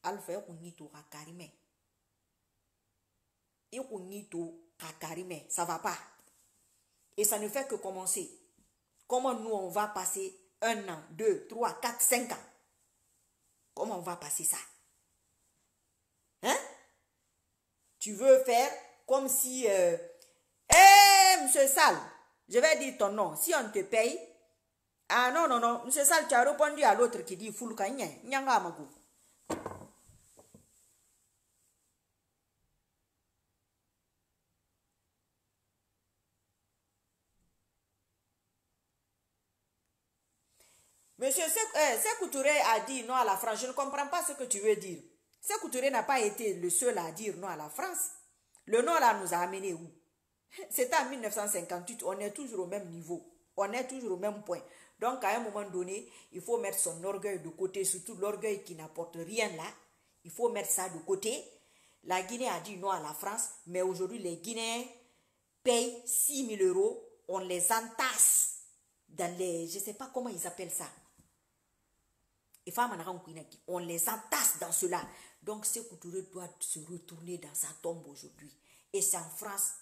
Alpha est unito à Karime. Et unito à Karime, ça va pas. Et ça ne fait que commencer. Comment nous, on va passer 1 an, 2, 3, 4, 5 ans? Comment on va passer ça? Hein? Tu veux faire comme si... Monsieur Sall, je vais dire ton nom. Si on te paye... Ah non, non, non. Monsieur Sall, tu as répondu à l'autre qui dit Fulka Nyanga Amago. Monsieur Sékou Touré a dit non à la France. Je ne comprends pas ce que tu veux dire. Sékou Touré n'a pas été le seul à dire non à la France. Le non là nous a amené où? C'était en 1958. On est toujours au même niveau. On est toujours au même point. Donc, à un moment donné, il faut mettre son orgueil de côté, surtout l'orgueil qui n'apporte rien là. Il faut mettre ça de côté. La Guinée a dit non à la France, mais aujourd'hui, les Guinéens payent 6 000 euros. On les entasse dans les... Je ne sais pas comment ils appellent ça. On les entasse dans cela. Donc, Sékou Touré doit se retourner dans sa tombe aujourd'hui. Et c'est en France,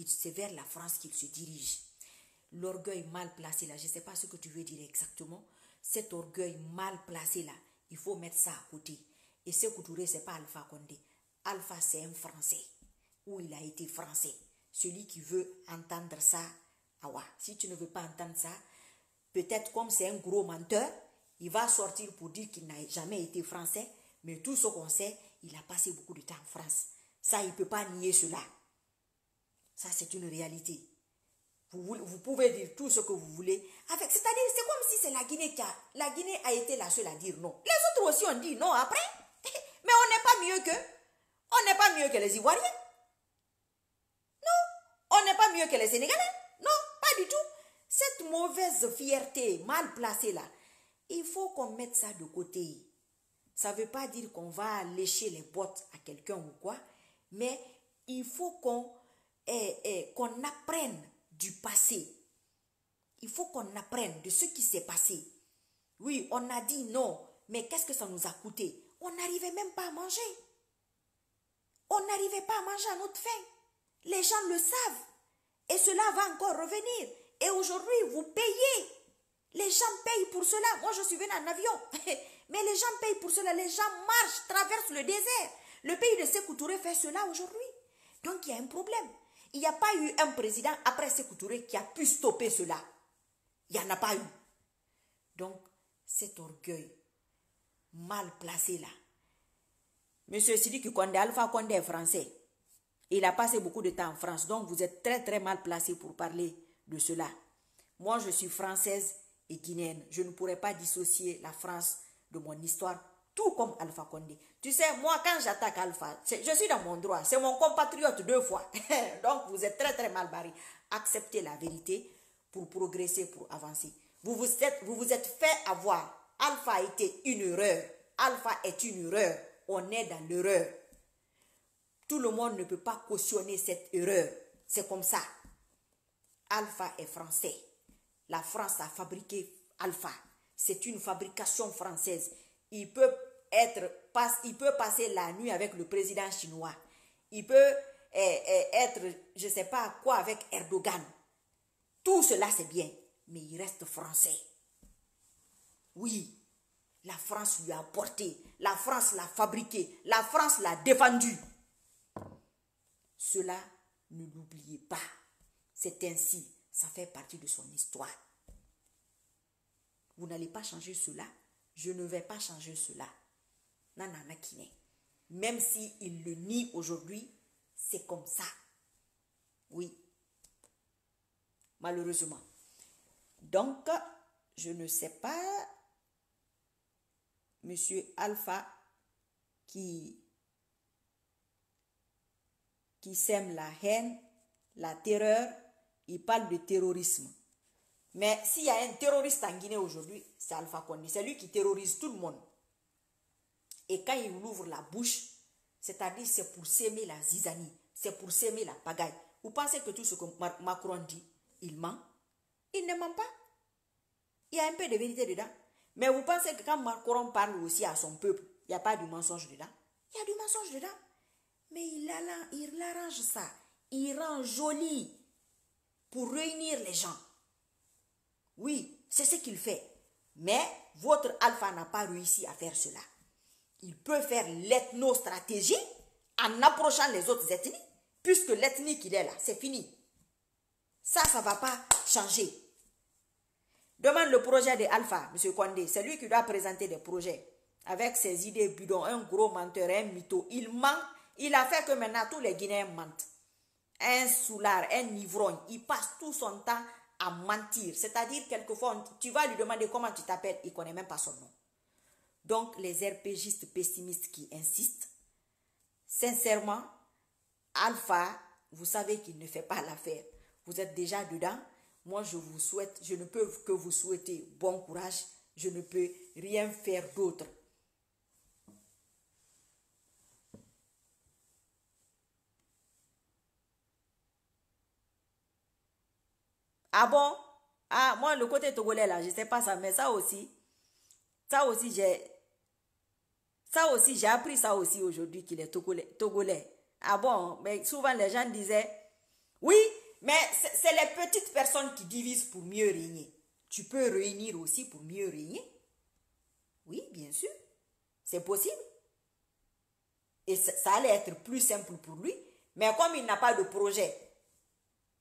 c'est vers la France qu'il se dirige. L'orgueil mal placé là, je ne sais pas ce que tu veux dire exactement. Cet orgueil mal placé là, il faut mettre ça à côté. Et Sékou Touré, ce n'est pas Alpha Condé. Alpha, c'est un Français. Ou il a été Français. Celui qui veut entendre ça, ah ouais, si tu ne veux pas entendre ça, peut-être comme c'est un gros menteur, il va sortir pour dire qu'il n'a jamais été Français. Mais tout ce qu'on sait, il a passé beaucoup de temps en France. Ça, il ne peut pas nier cela. Ça, c'est une réalité. Vous pouvez dire tout ce que vous voulez. C'est-à-dire, c'est comme si c'est la Guinée la Guinée a été la seule à dire non. Les autres aussi ont dit non après. Mais on n'est pas mieux qu'eux. On n'est pas mieux que les Ivoiriens. Non. On n'est pas mieux que les Sénégalais. Non, pas du tout. Cette mauvaise fierté mal placée là, il faut qu'on mette ça de côté. Ça ne veut pas dire qu'on va lécher les bottes à quelqu'un ou quoi, mais il faut qu'on apprenne du passé. Il faut qu'on apprenne de ce qui s'est passé. Oui, on a dit non, mais qu'est-ce que ça nous a coûté? On n'arrivait même pas à manger. On n'arrivait pas à manger à notre faim. Les gens le savent. Et cela va encore revenir. Et aujourd'hui, vous payez. Les gens payent pour cela. Moi, je suis venue en avion. Mais les gens payent pour cela. Les gens marchent, traversent le désert. Le pays de Sékou Touré fait cela aujourd'hui. Donc, il y a un problème. Il n'y a pas eu un président après Sékou Touré qui a pu stopper cela. Il n'y en a pas eu. Donc, cet orgueil mal placé là. Monsieur Sidiki Kondé, Alpha Condé est français. Il a passé beaucoup de temps en France. Donc, vous êtes très, très mal placé pour parler de cela. Moi, je suis française et guinéenne. Je ne pourrais pas dissocier la France de mon histoire, tout comme Alpha Condé. Tu sais, moi, quand j'attaque Alpha, je suis dans mon droit. C'est mon compatriote 2 fois. Donc, vous êtes très, très mal barré. Acceptez la vérité pour progresser, pour avancer. Vous vous êtes fait avoir. Alpha a été une erreur. Alpha est une erreur. On est dans l'erreur. Tout le monde ne peut pas cautionner cette erreur. C'est comme ça. Alpha est français. La France a fabriqué Alpha. C'est une fabrication française. Il peut passer la nuit avec le président chinois. Il peut être, je ne sais pas quoi, avec Erdogan. Tout cela, c'est bien. Mais il reste français. Oui, la France lui a apporté. La France l'a fabriqué. La France l'a défendu. Cela, ne l'oubliez pas. C'est ainsi. Ça fait partie de son histoire. Vous n'allez pas changer cela. Je ne vais pas changer cela. Nanana Kine. Même s'il le nie aujourd'hui, c'est comme ça. Oui. Malheureusement. Donc, je ne sais pas, Monsieur Alpha, qui sème la haine, la terreur, il parle de terrorisme. Mais s'il y a un terroriste en Guinée aujourd'hui, c'est Alpha Condé. C'est lui qui terrorise tout le monde. Et quand il ouvre la bouche, c'est-à-dire c'est pour s'aimer la zizanie, c'est pour s'aimer la pagaille. Vous pensez que tout ce que Macron dit, il ment? Il ne ment pas. Il y a un peu de vérité dedans. Mais vous pensez que quand Macron parle aussi à son peuple, il n'y a pas du mensonge dedans? Il y a du mensonge dedans. Mais il arrange ça. Il rend joli pour réunir les gens. Oui, c'est ce qu'il fait. Mais votre Alpha n'a pas réussi à faire cela. Il peut faire l'ethnostratégie en approchant les autres ethnies, puisque l'ethnie qu'il est là, c'est fini. Ça ne va pas changer. Demande le projet de Alpha, M. Condé. C'est lui qui doit présenter des projets avec ses idées bidons, un gros menteur, un mytho. Il ment. Il a fait que maintenant tous les Guinéens mentent. Un soulard, un ivrogne, il passe tout son temps à mentir. C'est-à-dire, quelquefois, tu vas lui demander comment tu t'appelles, il ne connaît même pas son nom. Donc, les RPGistes pessimistes qui insistent, sincèrement, Alpha, vous savez qu'il ne fait pas l'affaire. Vous êtes déjà dedans. Moi, je vous souhaite, je ne peux que vous souhaiter bon courage. Je ne peux rien faire d'autre. Ah bon? Ah, moi, le côté togolais, là, je ne sais pas ça, mais ça aussi, j'ai appris ça aussi aujourd'hui qu'il est togolais. Ah bon? Mais souvent, les gens disaient, oui, mais c'est les petites personnes qui divisent pour mieux régner. Tu peux réunir aussi pour mieux régner. Oui, bien sûr. C'est possible. Et ça allait être plus simple pour lui. Mais comme il n'a pas de projet,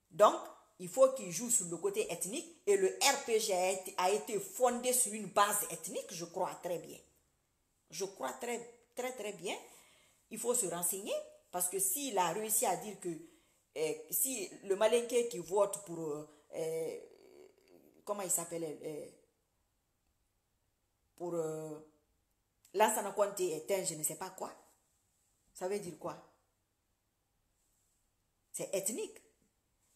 donc, il faut qu'il joue sur le côté ethnique. Et le RPG a été fondé sur une base ethnique, je crois très bien. Je crois très bien. Il faut se renseigner. Parce que s'il a réussi à dire que si le Malinké qui vote pour... comment il s'appelle pour Lansana Conté est un je ne sais pas quoi. Ça veut dire quoi? C'est ethnique.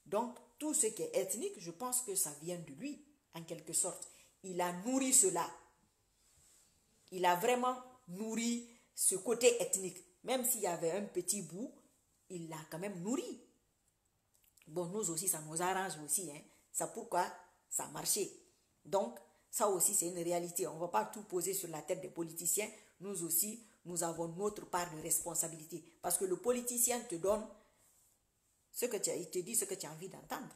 Donc, tout ce qui est ethnique, je pense que ça vient de lui, en quelque sorte. Il a nourri cela. Il a vraiment nourri ce côté ethnique. Même s'il y avait un petit bout, il l'a quand même nourri. Bon, nous aussi, ça nous arrange aussi. Hein. C'est pourquoi ça a marché. Donc, ça aussi, c'est une réalité. On ne va pas tout poser sur la tête des politiciens. Nous aussi, nous avons notre part de responsabilité. Parce que le politicien te donne il te dit ce que tu as envie d'entendre.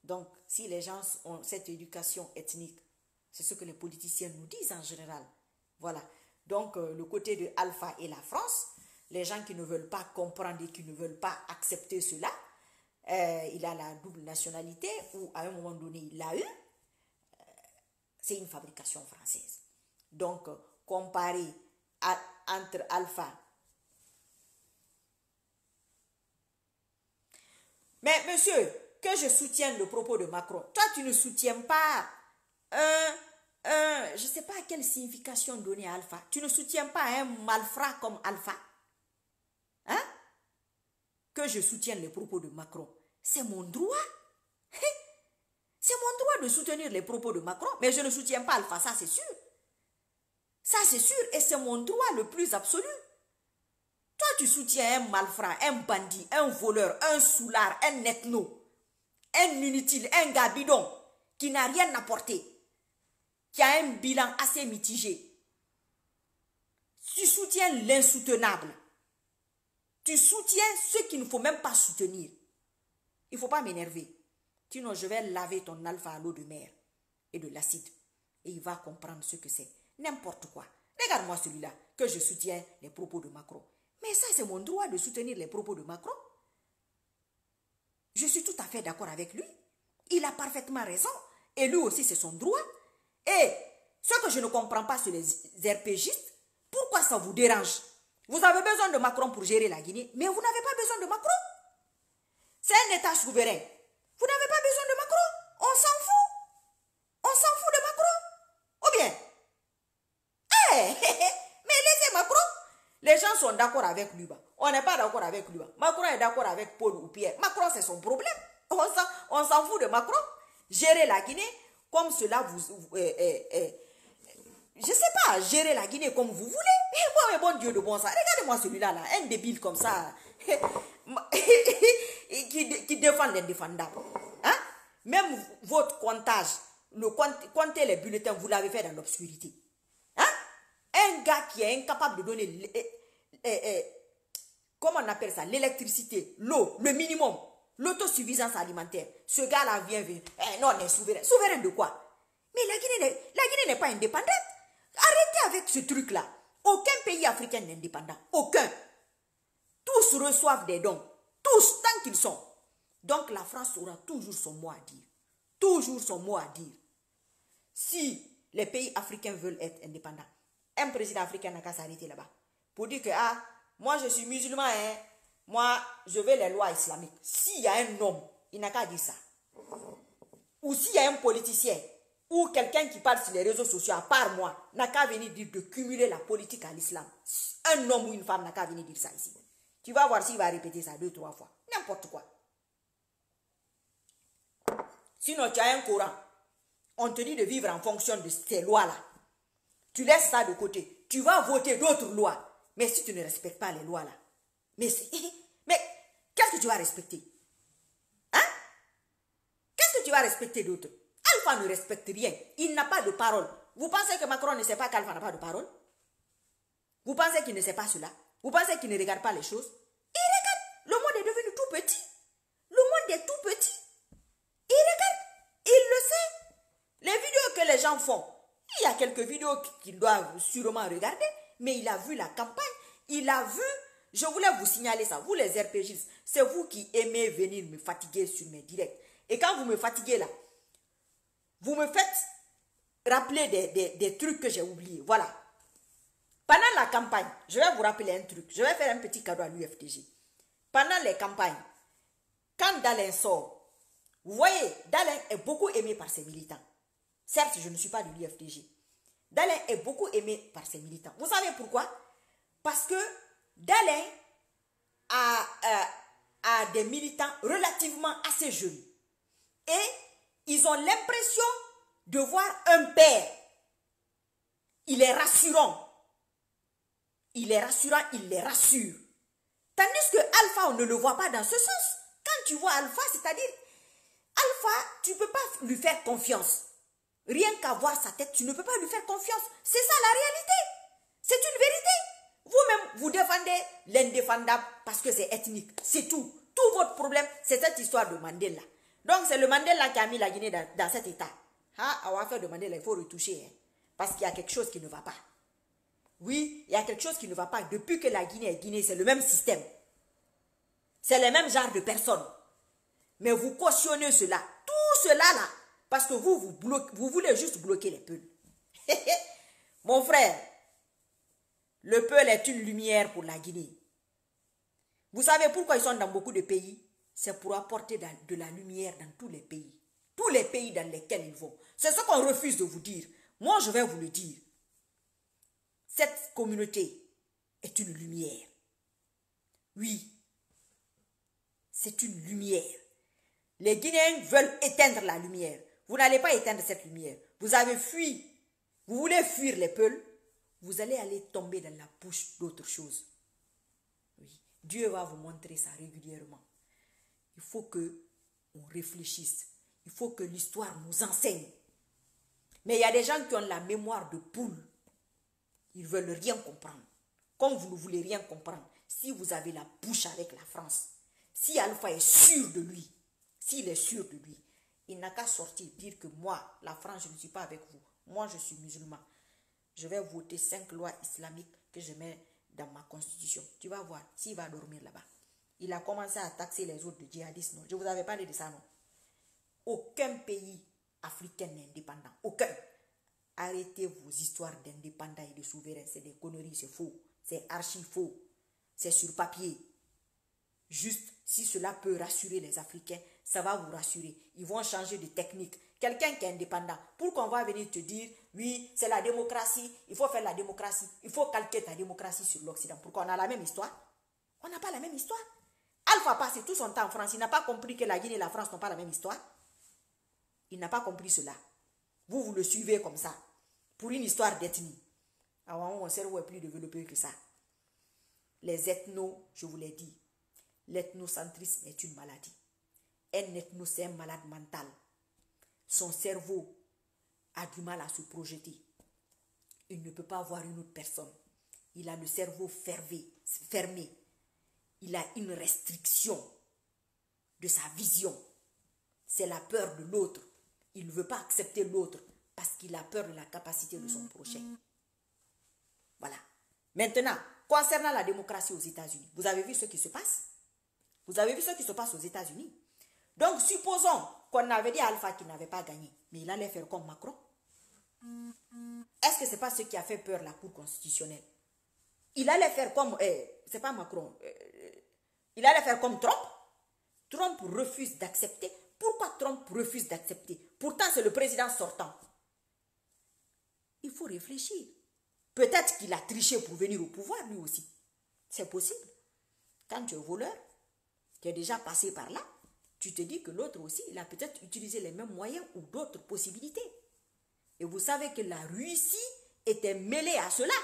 Donc, si les gens ont cette éducation ethnique, c'est ce que les politiciens nous disent en général. Voilà. Donc, le côté de Alpha et la France, les gens qui ne veulent pas comprendre et qui ne veulent pas accepter cela, il a la double nationalité ou à un moment donné, il l'a eu. C'est une fabrication française. Donc, comparé entre Alpha. Mais monsieur, que je soutienne le propos de Macron, toi tu ne soutiens pas je ne sais pas quelle signification donner à Alpha. Tu ne soutiens pas un malfrat comme Alpha. Hein? Que je soutienne les propos de Macron. C'est mon droit. C'est mon droit de soutenir les propos de Macron, mais je ne soutiens pas Alpha, ça c'est sûr. Ça c'est sûr, et c'est mon droit le plus absolu. Toi, tu soutiens un malfrat, un bandit, un voleur, un soulard, un ethno, un inutile, un gars bidon, qui n'a rien apporté, qui a un bilan assez mitigé. Tu soutiens l'insoutenable. Tu soutiens ce qu'il ne faut même pas soutenir. Il ne faut pas m'énerver. Sinon, je vais laver ton Alpha à l'eau de mer et de l'acide. Et il va comprendre ce que c'est. N'importe quoi. Regarde-moi celui-là, que je soutiens les propos de Macron. Mais ça, c'est mon droit de soutenir les propos de Macron. Je suis tout à fait d'accord avec lui. Il a parfaitement raison. Et lui aussi, c'est son droit. Et ce que je ne comprends pas sur les RPGistes, pourquoi ça vous dérange? Vous avez besoin de Macron pour gérer la Guinée, mais vous n'avez pas besoin de Macron. C'est un État souverain. Vous n'avez pas besoin de Macron. On s'en fout. On s'en fout de Macron. Ou bien, mais laissez Macron. Les Les gens sont d'accord avec lui. On n'est pas d'accord avec lui. Macron est d'accord avec Paul ou Pierre. Macron, c'est son problème. On s'en fout de Macron. Gérer la Guinée comme cela je sais pas, gérer la Guinée comme vous voulez. Mais bon Dieu de bon sang. Regardez-moi celui-là, là, un débile comme ça. qui défend l'indéfendable. Hein? Même votre comptage, compter les bulletins, vous l'avez fait dans l'obscurité. Hein? Un gars qui est incapable de donner, comment on appelle ça, l'électricité, l'eau, le minimum, l'autosuffisance alimentaire. Ce gars-là vient. Non, on est souverain. Souverain de quoi? Mais la Guinée n'est pas indépendante. Arrêtez avec ce truc-là. Aucun pays africain n'est indépendant. Aucun. Tous reçoivent des dons. Tous, tant qu'ils sont. Donc la France aura toujours son mot à dire. Toujours son mot à dire. Si les pays africains veulent être indépendants, un président africain n'a qu'à s'arrêter là-bas. Pour dire que, moi je suis musulman, hein, moi je veux les lois islamiques. S'il y a un homme, il n'a qu'à dire ça. Ou s'il y a un politicien, ou quelqu'un qui parle sur les réseaux sociaux, à part moi, n'a qu'à venir dire de cumuler la politique à l'islam. Un homme ou une femme n'a qu'à venir dire ça ici. Tu vas voir s'il va répéter ça 2, 3 fois. N'importe quoi. Sinon, tu as un Coran. On te dit de vivre en fonction de ces lois-là. Tu laisses ça de côté. Tu vas voter d'autres lois. Mais si tu ne respectes pas les lois-là, mais qu'est-ce que tu vas respecter? Hein? Qu'est-ce que tu vas respecter d'autre? Alpha ne respecte rien. Il n'a pas de parole. Vous pensez que Macron ne sait pas qu'Alpha n'a pas de parole? Vous pensez qu'il ne sait pas cela? Vous pensez qu'il ne regarde pas les choses? Il regarde. Le monde est devenu tout petit. Le monde est tout petit. Il regarde. Il le sait. Les vidéos que les gens font, il y a quelques vidéos qu'ils doivent sûrement regarder, mais il a vu la campagne. Il a vu. Je voulais vous signaler ça. Vous les RPGistes, c'est vous qui aimez venir me fatiguer sur mes directs. Et quand vous me fatiguez là, vous me faites rappeler des trucs que j'ai oubliés. Voilà. Pendant la campagne, je vais vous rappeler un truc. Je vais faire un petit cadeau à l'UFDG. Pendant les campagnes, quand Dalein sort, vous voyez, Dalein est beaucoup aimé par ses militants. Certes, je ne suis pas de l'UFDG. Dalein est beaucoup aimé par ses militants. Vous savez pourquoi? Parce que Dalein a des militants relativement assez jeunes. Et ils ont l'impression de voir un père. Il est rassurant. Il est rassurant, il les rassure. Tandis que Alpha, on ne le voit pas dans ce sens. Quand tu vois Alpha, c'est-à-dire, Alpha, tu ne peux pas lui faire confiance. Rien qu'à voir sa tête, tu ne peux pas lui faire confiance. C'est ça la réalité. C'est une vérité. Vous-même, vous défendez l'indéfendable parce que c'est ethnique. C'est tout. Tout votre problème, c'est cette histoire de Mandela. Donc, c'est le Mandela qui a mis la Guinée dans cet état. À l'affaire de Mandela, il faut retoucher. Hein, parce qu'il y a quelque chose qui ne va pas. Oui, il y a quelque chose qui ne va pas. Depuis que la Guinée est Guinée, c'est le même système. C'est le même genre de personnes. Mais vous cautionnez cela. Tout cela là. Parce que vous voulez juste bloquer les peuples. Mon frère, le peuple est une lumière pour la Guinée. Vous savez pourquoi ils sont dans beaucoup de pays? C'est pour apporter de la lumière dans tous les pays. Tous les pays dans lesquels ils vont. C'est ce qu'on refuse de vous dire. Moi, je vais vous le dire. Cette communauté est une lumière. Oui, c'est une lumière. Les Guinéens veulent éteindre la lumière. Vous n'allez pas éteindre cette lumière. Vous avez fui. Vous voulez fuir les peuples. Vous allez aller tomber dans la bouche d'autres choses. Oui, Dieu va vous montrer ça régulièrement. Il faut que on réfléchisse. Il faut que l'histoire nous enseigne. Mais il y a des gens qui ont la mémoire de poule. Ils ne veulent rien comprendre. Comme vous ne voulez rien comprendre, si vous avez la bouche avec la France, si Alpha est sûr de lui, s'il est sûr de lui, il n'a qu'à sortir, dire que moi, la France, je ne suis pas avec vous. Moi, je suis musulman. Je vais voter 5 lois islamiques que je mets dans ma constitution. Tu vas voir, s'il va dormir là-bas. Il a commencé à taxer les autres de djihadistes. Non, je ne vous avais parlé de ça, non. Aucun pays africain n'est indépendant. Aucun. Arrêtez vos histoires d'indépendants et de souverains. C'est des conneries, c'est faux. C'est archi faux. C'est sur papier. Juste, si cela peut rassurer les Africains, ça va vous rassurer. Ils vont changer de technique. Quelqu'un qui est indépendant, pour qu'on va venir te dire, oui, c'est la démocratie, il faut faire la démocratie, il faut calquer ta démocratie sur l'Occident. Pourquoi on a la même histoire? On n'a pas la même histoire. Alpha a passé tout son temps en France, il n'a pas compris que la Guinée et la France n'ont pas la même histoire. Il n'a pas compris cela. Vous le suivez comme ça, pour une histoire d'ethnie. Alors, mon cerveau est plus développé que ça. Les ethnos, je vous l'ai dit, l'ethnocentrisme est une maladie. Un ethno, c'est un malade mental. Son cerveau a du mal à se projeter. Il ne peut pas voir une autre personne. Il a le cerveau fermé. Il a une restriction de sa vision. C'est la peur de l'autre. Il ne veut pas accepter l'autre parce qu'il a peur de la capacité de son prochain. Voilà. Maintenant, concernant la démocratie aux États-Unis, vous avez vu ce qui se passe? Vous avez vu ce qui se passe aux États-Unis? Donc, supposons qu'on avait dit à Alpha qu'il n'avait pas gagné, mais il allait faire comme Macron. Est-ce que ce n'est pas ce qui a fait peur la Cour constitutionnelle? Il allait faire comme, c'est pas Macron, il allait faire comme Trump. Trump refuse d'accepter. Pourquoi Trump refuse d'accepter? Pourtant, c'est le président sortant. Il faut réfléchir. Peut-être qu'il a triché pour venir au pouvoir, lui aussi. C'est possible. Quand tu es voleur, tu es déjà passé par là, tu te dis que l'autre aussi, il a peut-être utilisé les mêmes moyens ou d'autres possibilités. Et vous savez que la Russie était mêlée à cela.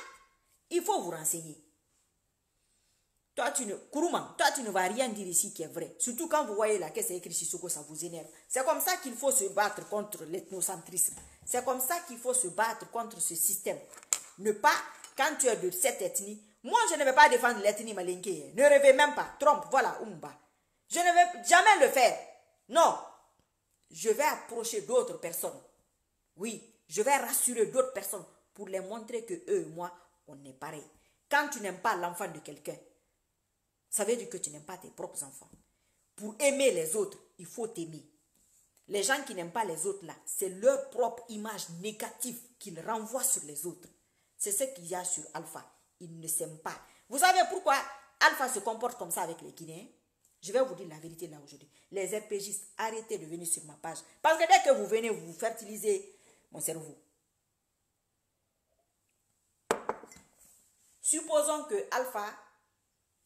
Il faut vous renseigner. Kourouman, toi, tu ne vas rien dire ici qui est vrai. Surtout quand vous voyez là que c'est écrit Sissoko, ça vous énerve. C'est comme ça qu'il faut se battre contre l'ethnocentrisme. C'est comme ça qu'il faut se battre contre ce système. Ne pas, quand tu es de cette ethnie, moi je ne vais pas défendre l'ethnie malinké. Ne rêvez même pas. Trump, voilà, Oumba. Je ne vais jamais le faire. Non. Je vais approcher d'autres personnes. Oui, je vais rassurer d'autres personnes pour les montrer que eux et moi, on est pareil. Quand tu n'aimes pas l'enfant de quelqu'un, ça veut dire que tu n'aimes pas tes propres enfants. Pour aimer les autres, il faut t'aimer. Les gens qui n'aiment pas les autres là, c'est leur propre image négative qu'ils renvoient sur les autres. C'est ce qu'il y a sur Alpha. Ils ne s'aiment pas. Vous savez pourquoi Alpha se comporte comme ça avec les Guinéens? Je vais vous dire la vérité là aujourd'hui. Les RPGistes, arrêtez de venir sur ma page. Parce que dès que vous venez, vous fertilisez mon cerveau. Supposons que Alpha,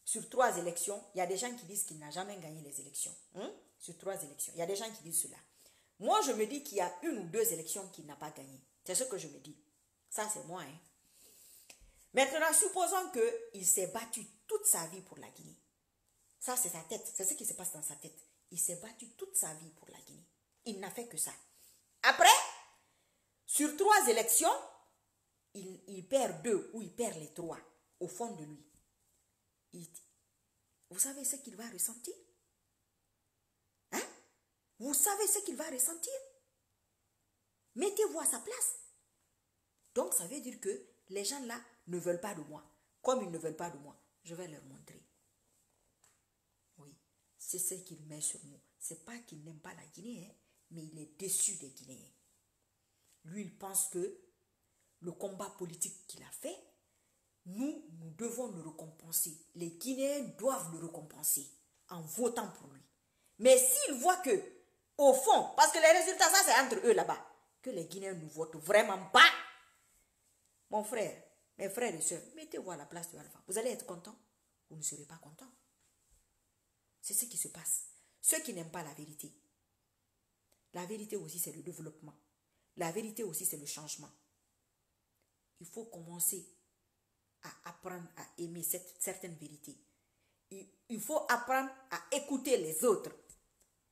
sur 3 élections, il y a des gens qui disent qu'il n'a jamais gagné les élections. Sur 3 élections, il y a des gens qui disent cela. Moi, je me dis qu'il y a 1 ou 2 élections qu'il n'a pas gagné. C'est ce que je me dis. Ça, c'est moi. Maintenant, supposons qu'il s'est battu toute sa vie pour la Guinée. Ça, c'est sa tête. C'est ce qui se passe dans sa tête. Il s'est battu toute sa vie pour la Guinée. Il n'a fait que ça. Après, sur 3 élections, il perd 2 ou il perd les 3 au fond de lui. Vous savez ce qu'il va ressentir? Hein? Vous savez ce qu'il va ressentir? Mettez-vous à sa place. Donc, ça veut dire que les gens là ne veulent pas de moi. Comme ils ne veulent pas de moi, je vais leur montrer. Oui, c'est ce qu'il met sur nous. C'est pas qu'il n'aime pas la Guinée, mais il est déçu des Guinéens. Lui, il pense que le combat politique qu'il a fait, nous devons le récompenser. Les Guinéens doivent le récompenser en votant pour lui. Mais s'ils voient que, au fond, parce que les résultats, ça c'est entre eux là-bas, que les Guinéens ne votent vraiment pas, mon frère, mes frères et sœurs, mettez-vous à la place de Alpha. Vous allez être content, vous ne serez pas content. C'est ce qui se passe. Ceux qui n'aiment pas la vérité aussi c'est le développement. La vérité aussi c'est le changement. Il faut commencer à apprendre à aimer certaines vérités. Il faut apprendre à écouter les autres.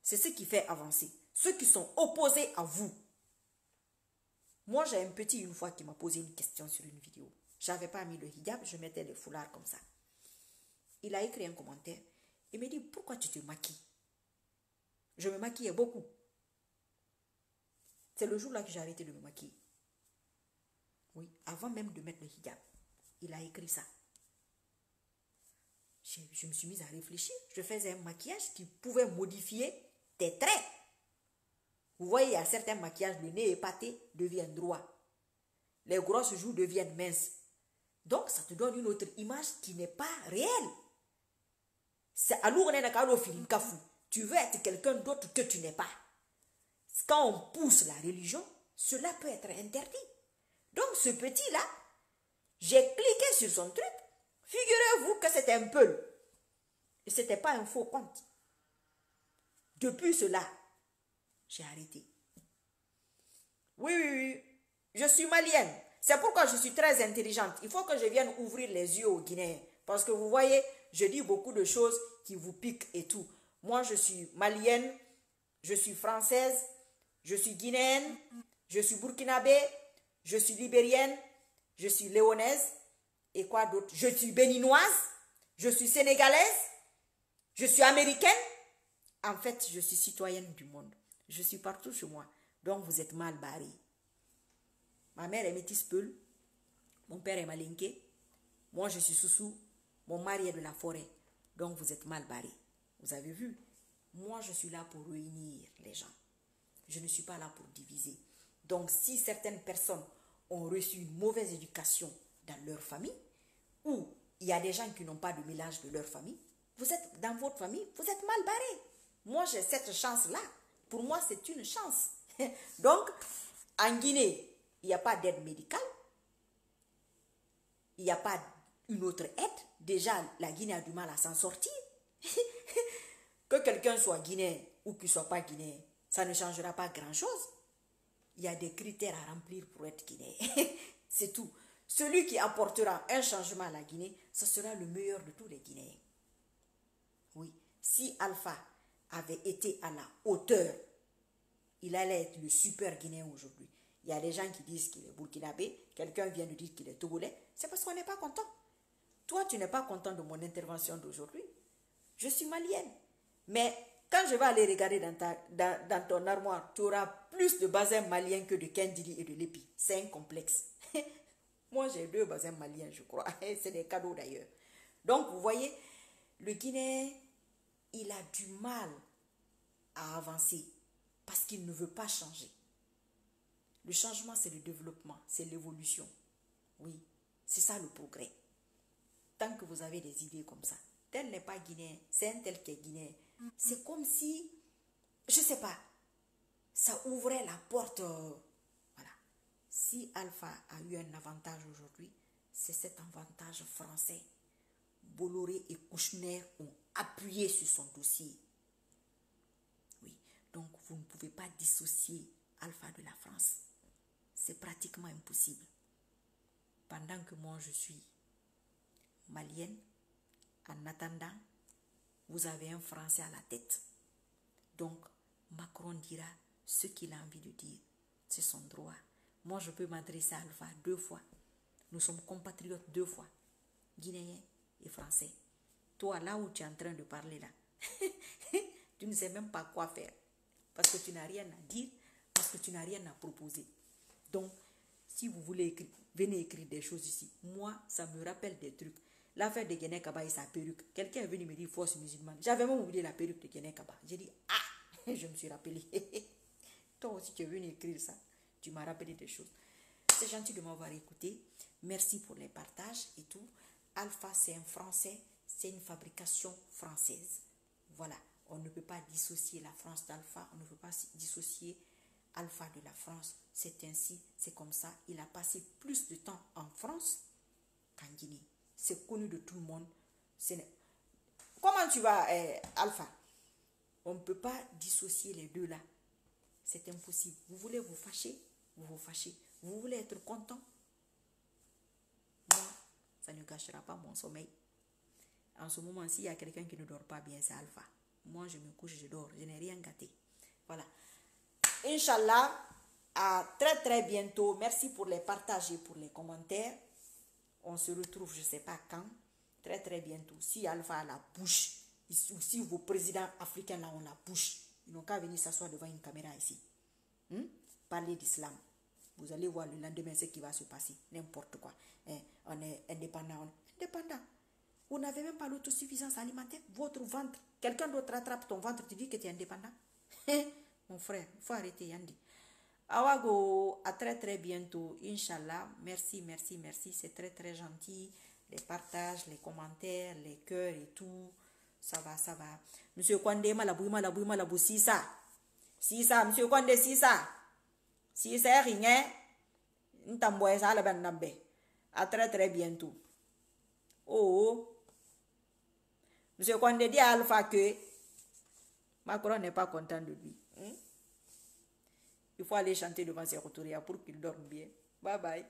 C'est ce qui fait avancer. Ceux qui sont opposés à vous. Moi, j'ai un petit une fois qui m'a posé une question sur une vidéo. Je n'avais pas mis le hijab, je mettais les foulards comme ça. Il a écrit un commentaire. Il me dit, pourquoi tu te maquilles? Je me maquillais beaucoup. C'est le jour-là que j'ai arrêté de me maquiller. Oui, avant même de mettre le hijab. Il a écrit ça. Je me suis mise à réfléchir. Je faisais un maquillage qui pouvait modifier tes traits. Vous voyez, il y a certains maquillages, le nez épaté devient droit. Les grosses joues deviennent minces. Donc, ça te donne une autre image qui n'est pas réelle. Tu veux être quelqu'un d'autre que tu n'es pas. Quand on pousse la religion, cela peut être interdit. Donc ce petit-là, j'ai cliqué sur son truc. Figurez-vous que c'était un Peul. Et ce n'était pas un faux compte. Depuis cela, j'ai arrêté. Oui, oui, oui. Je suis malienne. C'est pourquoi je suis très intelligente. Il faut que je vienne ouvrir les yeux aux Guinéens. Parce que vous voyez, je dis beaucoup de choses qui vous piquent et tout. Moi, je suis malienne, je suis française, je suis guinéenne, je suis burkinabé, je suis libérienne, je suis léonaise. Et quoi d'autre? Je suis béninoise, je suis sénégalaise, je suis américaine. En fait, je suis citoyenne du monde. Je suis partout chez moi. Donc, vous êtes mal barrés. Ma mère est métisse Peul. Mon père est malinké. Moi, je suis Soussou. Mon mari est de la forêt. Donc, vous êtes mal barrés. Vous avez vu? Moi, je suis là pour réunir les gens. Je ne suis pas là pour diviser. Donc, si certaines personnes ont reçu une mauvaise éducation dans leur famille, ou il y a des gens qui n'ont pas de mélange de leur famille, vous êtes dans votre famille, vous êtes mal barrés. Moi, j'ai cette chance-là. Pour moi, c'est une chance. Donc, en Guinée, il n'y a pas d'aide médicale. Il n'y a pas une autre aide. Déjà, la Guinée a du mal à s'en sortir. Que quelqu'un soit guinéen ou qu'il ne soit pas guinéen, ça ne changera pas grand-chose. Il y a des critères à remplir pour être guinéen. C'est tout. Celui qui apportera un changement à la Guinée, ce sera le meilleur de tous les Guinéens. Oui. Si Alpha avait été à la hauteur, il allait être le super Guinéen aujourd'hui. Il y a des gens qui disent qu'il est burkinabé, quelqu'un vient de dire qu'il est togolais, c'est parce qu'on n'est pas content. Toi, tu n'es pas content de mon intervention d'aujourd'hui. Je suis malienne. Mais quand je vais aller regarder dans ton armoire, tu auras plus de bassins maliens que de Kendili et de Lépi. C'est un complexe. Moi, j'ai 2 bassins maliens, je crois. C'est des cadeaux d'ailleurs. Donc, vous voyez, le Guinéen, il a du mal à avancer parce qu'il ne veut pas changer. Le changement, c'est le développement, c'est l'évolution. Oui, c'est ça le progrès. Tant que vous avez des idées comme ça, tel n'est pas guinéen, c'est un tel qui est guinéen. C'est comme si, je ne sais pas, ça ouvrait la porte. Voilà. Si Alpha a eu un avantage aujourd'hui, c'est cet avantage français. Bolloré et Kouchner ont appuyé sur son dossier. Oui, donc vous ne pouvez pas dissocier Alpha de la France. C'est pratiquement impossible. Pendant que moi je suis malienne, en attendant, vous avez un Français à la tête. Donc, Macron dira ce qu'il a envie de dire. C'est son droit. Moi, je peux m'adresser à Alpha 2 fois. Nous sommes compatriotes 2 fois. Guinéens et Français. Toi, là où tu es en train de parler, là, tu ne sais même pas quoi faire. Parce que tu n'as rien à dire, parce que tu n'as rien à proposer. Donc, si vous voulez écrire, venez écrire des choses ici. Moi, ça me rappelle des trucs. L'affaire de Guinée Kaba et sa perruque. Quelqu'un est venu me dire force musulmane. J'avais même oublié la perruque de Guinée Kaba. J'ai dit, ah, je me suis rappelé. Toi aussi, tu es venu écrire ça. Tu m'as rappelé des choses. C'est gentil de m'avoir écouté. Merci pour les partages et tout. Alpha, c'est un français. C'est une fabrication française. Voilà. On ne peut pas dissocier la France d'Alpha. On ne peut pas dissocier Alpha de la France. C'est ainsi, c'est comme ça. Il a passé plus de temps en France qu'en Guinée. C'est connu de tout le monde. Comment tu vas, Alpha? On ne peut pas dissocier les deux là. C'est impossible. Vous voulez vous fâcher? Vous vous fâchez. Vous voulez être content? Moi, ça ne gâchera pas mon sommeil. En ce moment, s'il y a quelqu'un qui ne dort pas bien, c'est Alpha. Moi, je me couche, je dors. Je n'ai rien gâté. Voilà. Inch'Allah, à très très bientôt. Merci pour les partages et pour les commentaires. On se retrouve, je ne sais pas quand, très très bientôt. Si Alpha a la bouche, ou si vos présidents africains là ont la bouche, ils n'ont qu'à venir s'asseoir devant une caméra ici. Parler d'islam. Vous allez voir le lendemain ce qui va se passer. N'importe quoi. On est indépendant. On est indépendant. Vous n'avez même pas l'autosuffisance alimentaire. Votre ventre, quelqu'un d'autre attrape ton ventre, tu dis que tu es indépendant. Mon frère, il faut arrêter, Yandi. Awago, à très très bientôt, Inch'Allah. Merci, merci, merci. C'est très très gentil. Les partages, les commentaires, les cœurs et tout. Ça va, ça va. Monsieur Kwande, malabou, si ça. Si ça, monsieur Kwande, si ça. Si ça, rien. À très très bientôt. Oh, Monsieur Condé dit à Alpha que Macron n'est pas content de lui. Il faut aller chanter devant ses roturiers pour qu'il dorme bien. Bye bye.